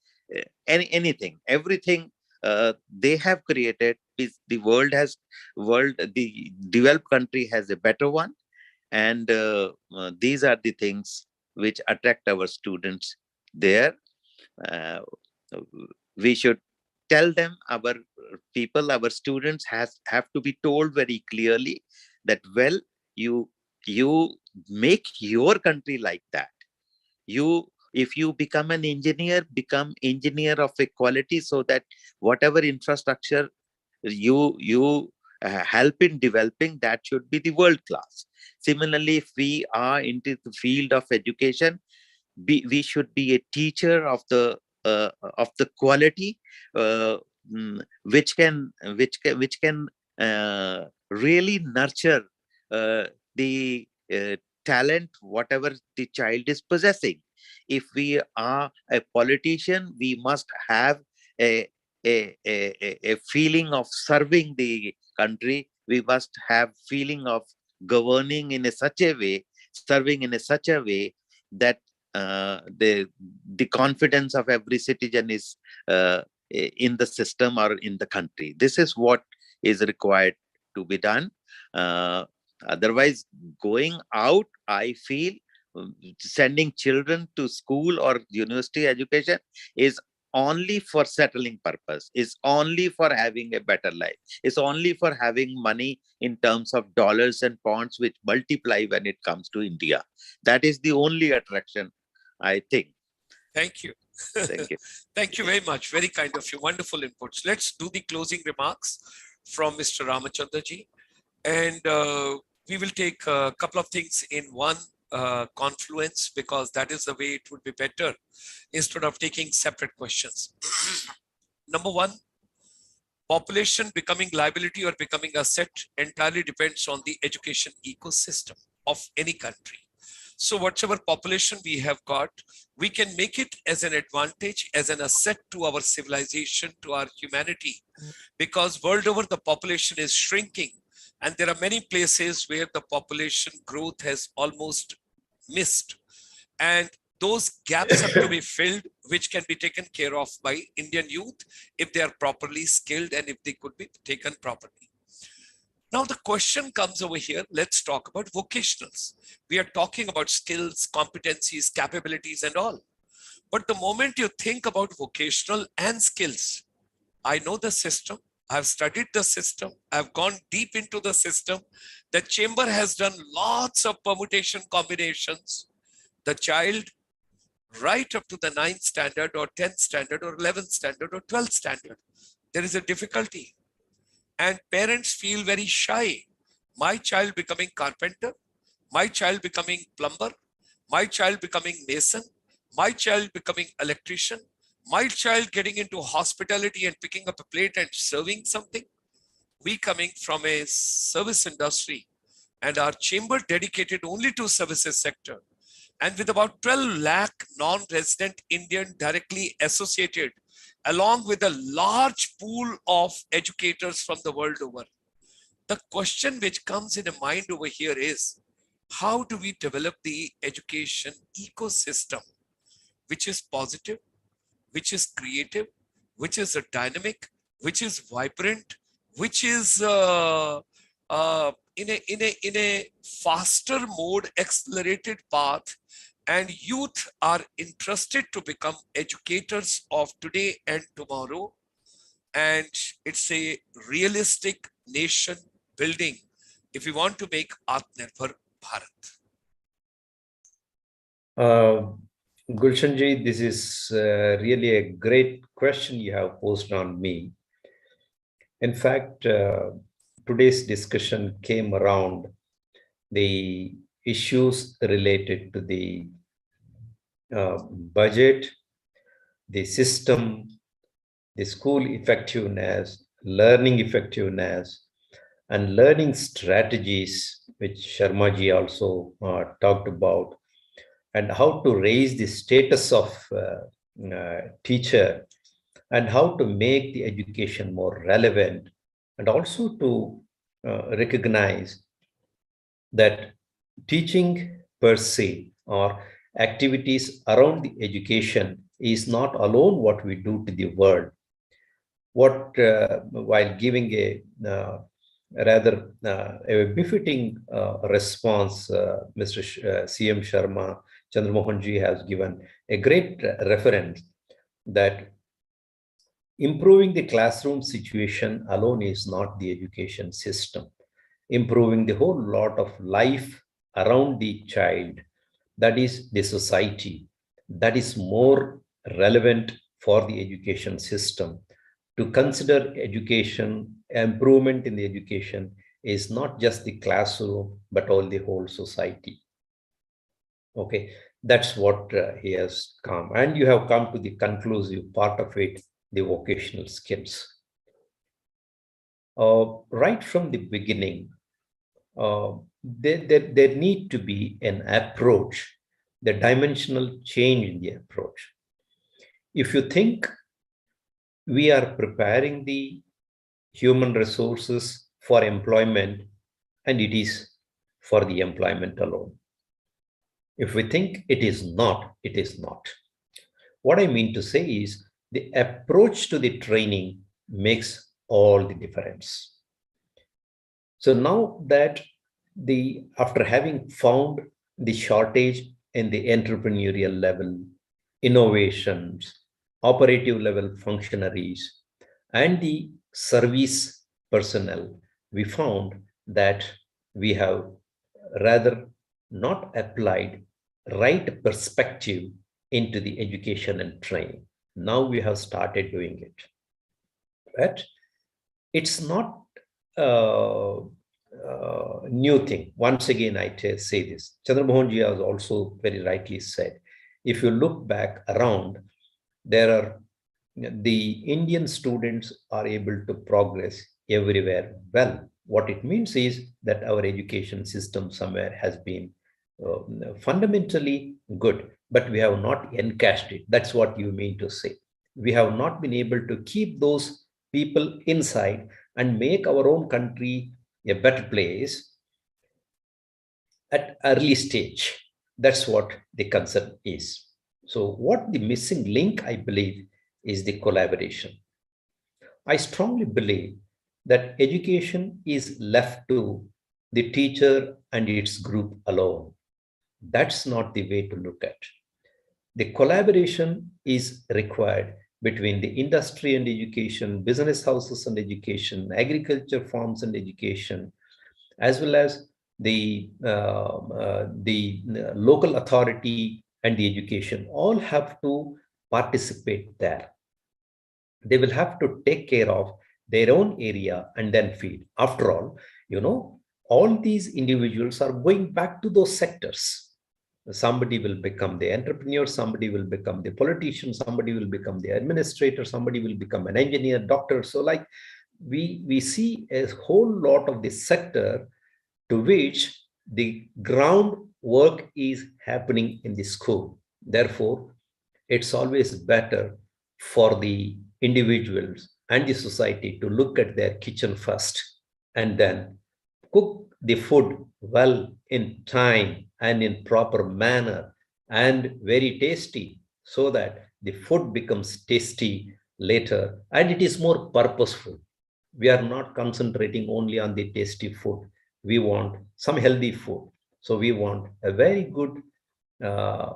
anything, everything they have created. Is the world, the developed country has a better one, and these are the things which attract our students there. uh, we should tell them, our people, our students have to be told very clearly that, well, you make your country like that. You, if you become an engineer, become engineer of a quality, so that whatever infrastructure you help in developing, that should be the world class. Similarly, if we are into the field of education, we should be a teacher of the quality, uh, which can really nurture the talent whatever the child is possessing. If we are a politician, we must have a a feeling of serving the country. We must have feeling of governing in a such a way, serving in a such a way that the confidence of every citizen is in the system or in the country. This is what is required to be done. Uh, Otherwise, going out, I feel sending children to school or university education is only for settling purpose, is only for having a better life, is only for having money in terms of dollars and pounds, which multiply when it comes to India. That is the only attraction, I think. Thank you. Thank you. Thank you very much. Very kind of you. Wonderful inputs. Let's do the closing remarks from Mr. Ramachandraji. And we will take a couple of things in one confluence, because that is the way it would be better instead of taking separate questions. Number one, population becoming liability or becoming asset entirely depends on the education ecosystem of any country. So whatever population we have got, we can make it as an advantage, as an asset to our civilization, to our humanity, because world over the population is shrinking. And there are many places where the population growth has almost missed. And those gaps have to be filled, which can be taken care of by Indian youth if they are properly skilled and if they could be taken properly. Now the question comes over here, let's talk about vocationals. We are talking about skills, competencies, capabilities and all. But the moment you think about vocational and skills, I know the system, I've studied the system, I've gone deep into the system. The chamber has done lots of permutation combinations. The child right up to the 9th standard or 10th standard or 11th standard or 12th standard, there is a difficulty. And parents feel very shy. My child becoming carpenter, my child becoming plumber, my child becoming mason, my child becoming electrician, my child getting into hospitality and picking up a plate and serving something. We coming from a service industry and our chamber dedicated only to services sector. And with about 12 lakh non-resident Indian directly associated, along with a large pool of educators from the world over. The question which comes in a mind over here is, how do we develop the education ecosystem, which is positive, which is creative, which is dynamic, which is vibrant, which is in a faster mode, accelerated path, and youth are interested to become educators of today and tomorrow. And it's a realistic nation building if we want to make Atmanirbhar Bharat. Gulshanji, this is really a great question you have posed on me. In fact, today's discussion came around the issues related to the budget, the system, the school effectiveness, learning effectiveness, and learning strategies, which Sharmaji also talked about, and how to raise the status of teacher, and how to make the education more relevant, and also to recognize that teaching per se or activities around the education is not alone what we do to the world. What while giving a rather a befitting response, Mr. CM Sharma Chandramohanji has given a great reference that improving the classroom situation alone is not the education system. Improving the whole lot of life around the child, that is the society, that is more relevant for the education system. To consider education, improvement in the education is not just the classroom, but all the whole society. Okay, that's what he has come. And you have come to the conclusive part of it, the vocational skills. Right from the beginning, there need to be an approach, the dimensional change in the approach. If you think we are preparing the human resources for employment, and it is for the employment alone. If we think it is not, it is not. What I mean to say is the approach to the training makes all the difference. So now that after having found the shortage in the entrepreneurial level, innovations, operative level functionaries, and the service personnel, we found that we have rather not applied right perspective into the education and training. Now we have started doing it. But it's not a new thing. Once again, I say this. Chandramohanji has also very rightly said, if you look back around, the Indian students are able to progress everywhere well. What it means is that our education system somewhere has been fundamentally good, but we have not encashed it. That's what you mean to say. We have not been able to keep those people inside and make our own country a better place at early stage. That's what the concern is. So what the missing link, I believe, is the collaboration. I strongly believe that education is left to the teacher and its group alone. That's not the way to look at. The collaboration is required between the industry and education, business houses and education, agriculture farms and education, as well as the local authority and the education. All have to participate there. They will have to take care of their own area and then feed. After all, all these individuals are going back to those sectors. Somebody will become the entrepreneur, somebody will become the politician, somebody will become the administrator, somebody will become an engineer, doctor. So like we see a whole lot of the sector to which the groundwork is happening in the school. Therefore, it's always better for the individuals and the society to look at their kitchen first and then cook the food well in time and in proper manner and very tasty, so that the food becomes tasty later and it is more purposeful. We are not concentrating only on the tasty food. We want some healthy food. So we want a very good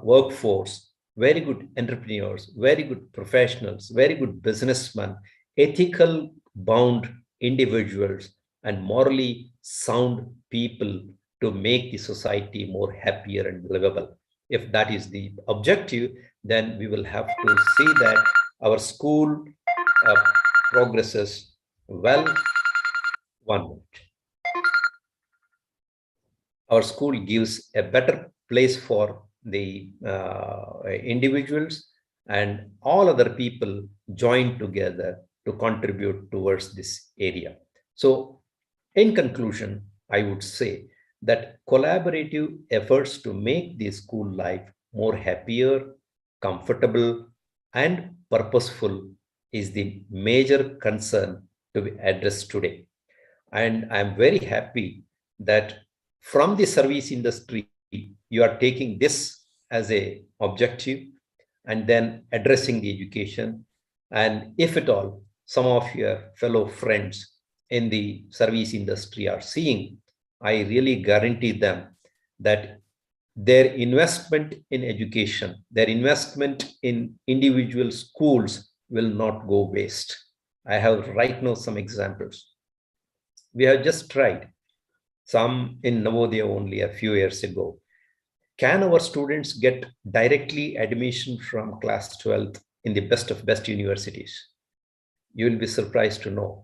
workforce, very good entrepreneurs, very good professionals, very good businessmen, ethical bound individuals, and morally sound people to make the society more happier and livable. If that is the objective, then we will have to see that our school progresses well. 1 minute. Our school gives a better place for the individuals, and all other people join together to contribute towards this area. So in conclusion, I would say that collaborative efforts to make the school life more happier, comfortable, and purposeful is the major concern to be addressed today. And I'm very happy that from the service industry, you are taking this as a objective and then addressing the education. And if at all, some of your fellow friends in the service industry are seeing, I really guarantee them that their investment in education, their investment in individual schools will not go waste. I have right now some examples. We have just tried some in Navodaya only a few years ago. Can our students get directly admission from class 12th in the best of best universities? You will be surprised to know.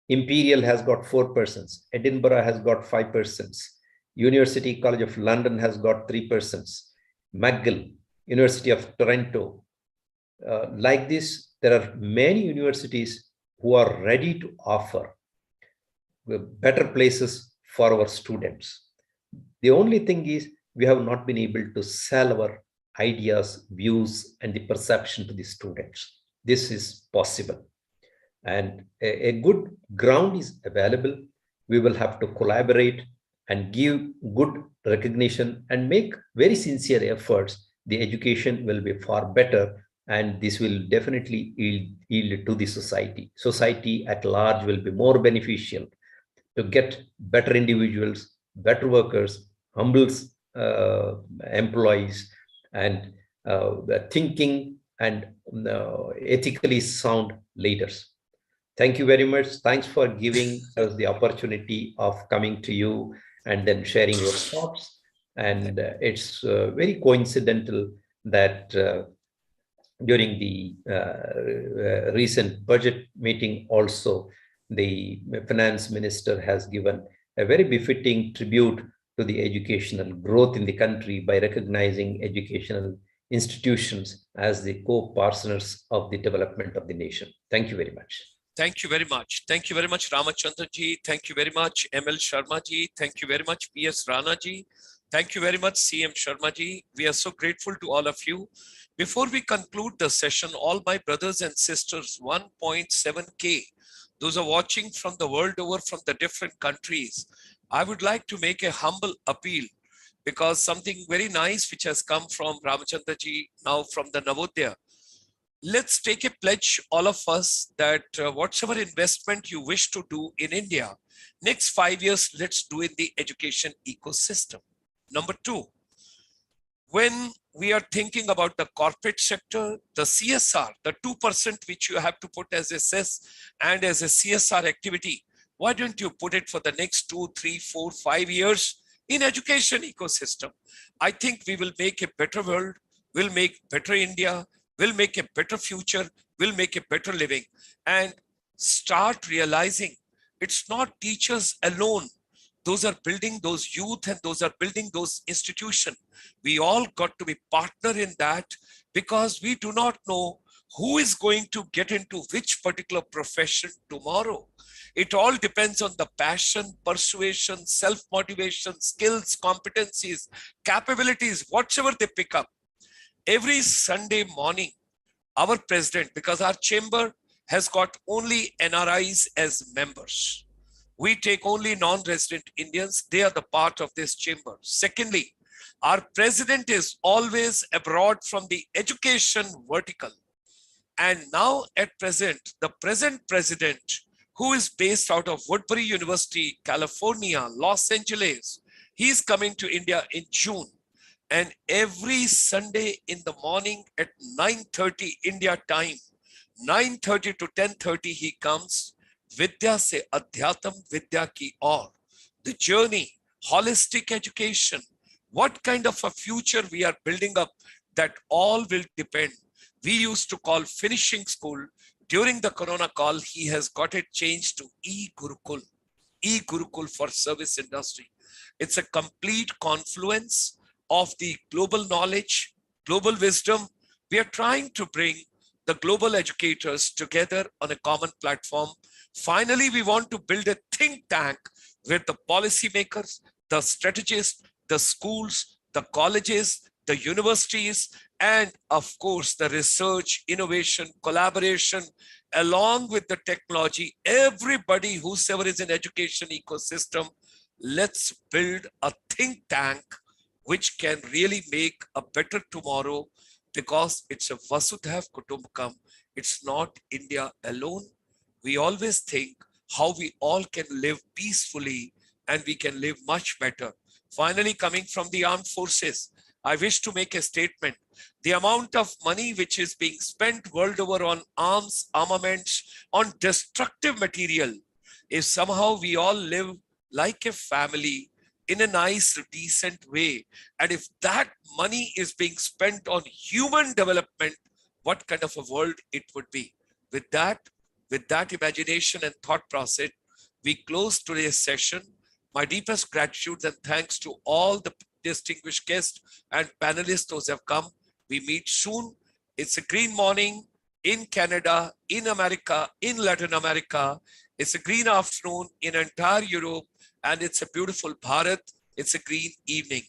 Imperial has got 4 persons. Edinburgh has got 5 persons. University College of London has got 3 persons. McGill, University of Toronto. Like this, there are many universities who are ready to offer better places for our students. The only thing is we have not been able to sell our ideas, views, and the perception to the students. This is possible. And a good ground is available. We will have to collaborate and give good recognition and make very sincere efforts. The education will be far better, and this will definitely yield to the society. Society at large will be more beneficial to get better individuals, better workers, humble employees, and thinking and ethically sound leaders. Thank you very much. Thanks for giving us the opportunity of coming to you and then sharing your thoughts. And it's very coincidental that during the recent budget meeting also, the finance minister has given a very befitting tribute to the educational growth in the country by recognizing educational institutions as the co-partners of the development of the nation. Thank you very much. Thank you very much. Thank you very much, Ramachandra ji. Thank you very much, ML Sharma ji. Thank you very much, PS Rana ji. Thank you very much, CM Sharma ji. We are so grateful to all of you. Before we conclude the session, all my brothers and sisters, 1.7K, those are watching from the world over, from the different countries, I would like to make a humble appeal, because something very nice which has come from Ramachandra ji, now from the Navodaya. Let's take a pledge, all of us, that whatever investment you wish to do in India, next 5 years, let's do in the education ecosystem. Number two, when we are thinking about the corporate sector, the CSR, the 2% which you have to put as a cess and as a CSR activity, why don't you put it for the next 2, 3, 4, 5 years in education ecosystem? I think we will make a better world, we'll make better India, we'll make a better future, we'll make a better living, and start realizing it's not teachers alone. Those are building those youth and those are building those institutions. We all got to be partner in that, because we do not know who is going to get into which particular profession tomorrow. It all depends on the passion, persuasion, self-motivation, skills, competencies, capabilities, whatever they pick up. Every Sunday morning, our president, because our chamber has got only NRIs as members, we take only non-resident Indians. They are the part of this chamber. Secondly, our president is always abroad from the education vertical. And now at present, the present president, who is based out of Woodbury University, California, Los Angeles, he's coming to India in June. And every Sunday in the morning at 9:30 India time, 9:30 to 10:30 he comes. Vidya se adhyatam vidya ki aur. The journey, holistic education, what kind of a future we are building up, that all will depend. We used to call finishing school. During the Corona call, he has got it changed to e-Gurukul. E-Gurukul for service industry. It's a complete confluence of the global knowledge, global wisdom. We are trying to bring the global educators together on a common platform. Finally, we want to build a think tank where the policymakers, the strategists, the schools, the colleges, the universities, and of course, the research, innovation, collaboration, along with the technology, everybody whosoever is in education ecosystem, let's build a think tank which can really make a better tomorrow, because it's a Vasudhaiv Kutumbakam. It's not India alone. We always think how we all can live peacefully and we can live much better. Finally, coming from the armed forces, I wish to make a statement. The amount of money which is being spent world over on arms, armaments, on destructive material, if somehow we all live like a family in a nice, decent way, and if that money is being spent on human development, what kind of a world it would be. With that imagination and thought process, we close today's session. My deepest gratitude and thanks to all the distinguished guests and panelists those have come. We meet soon. It's a green morning in Canada, in America, in Latin America. It's a green afternoon in entire Europe, and it's a beautiful Bharat. It's a green evening.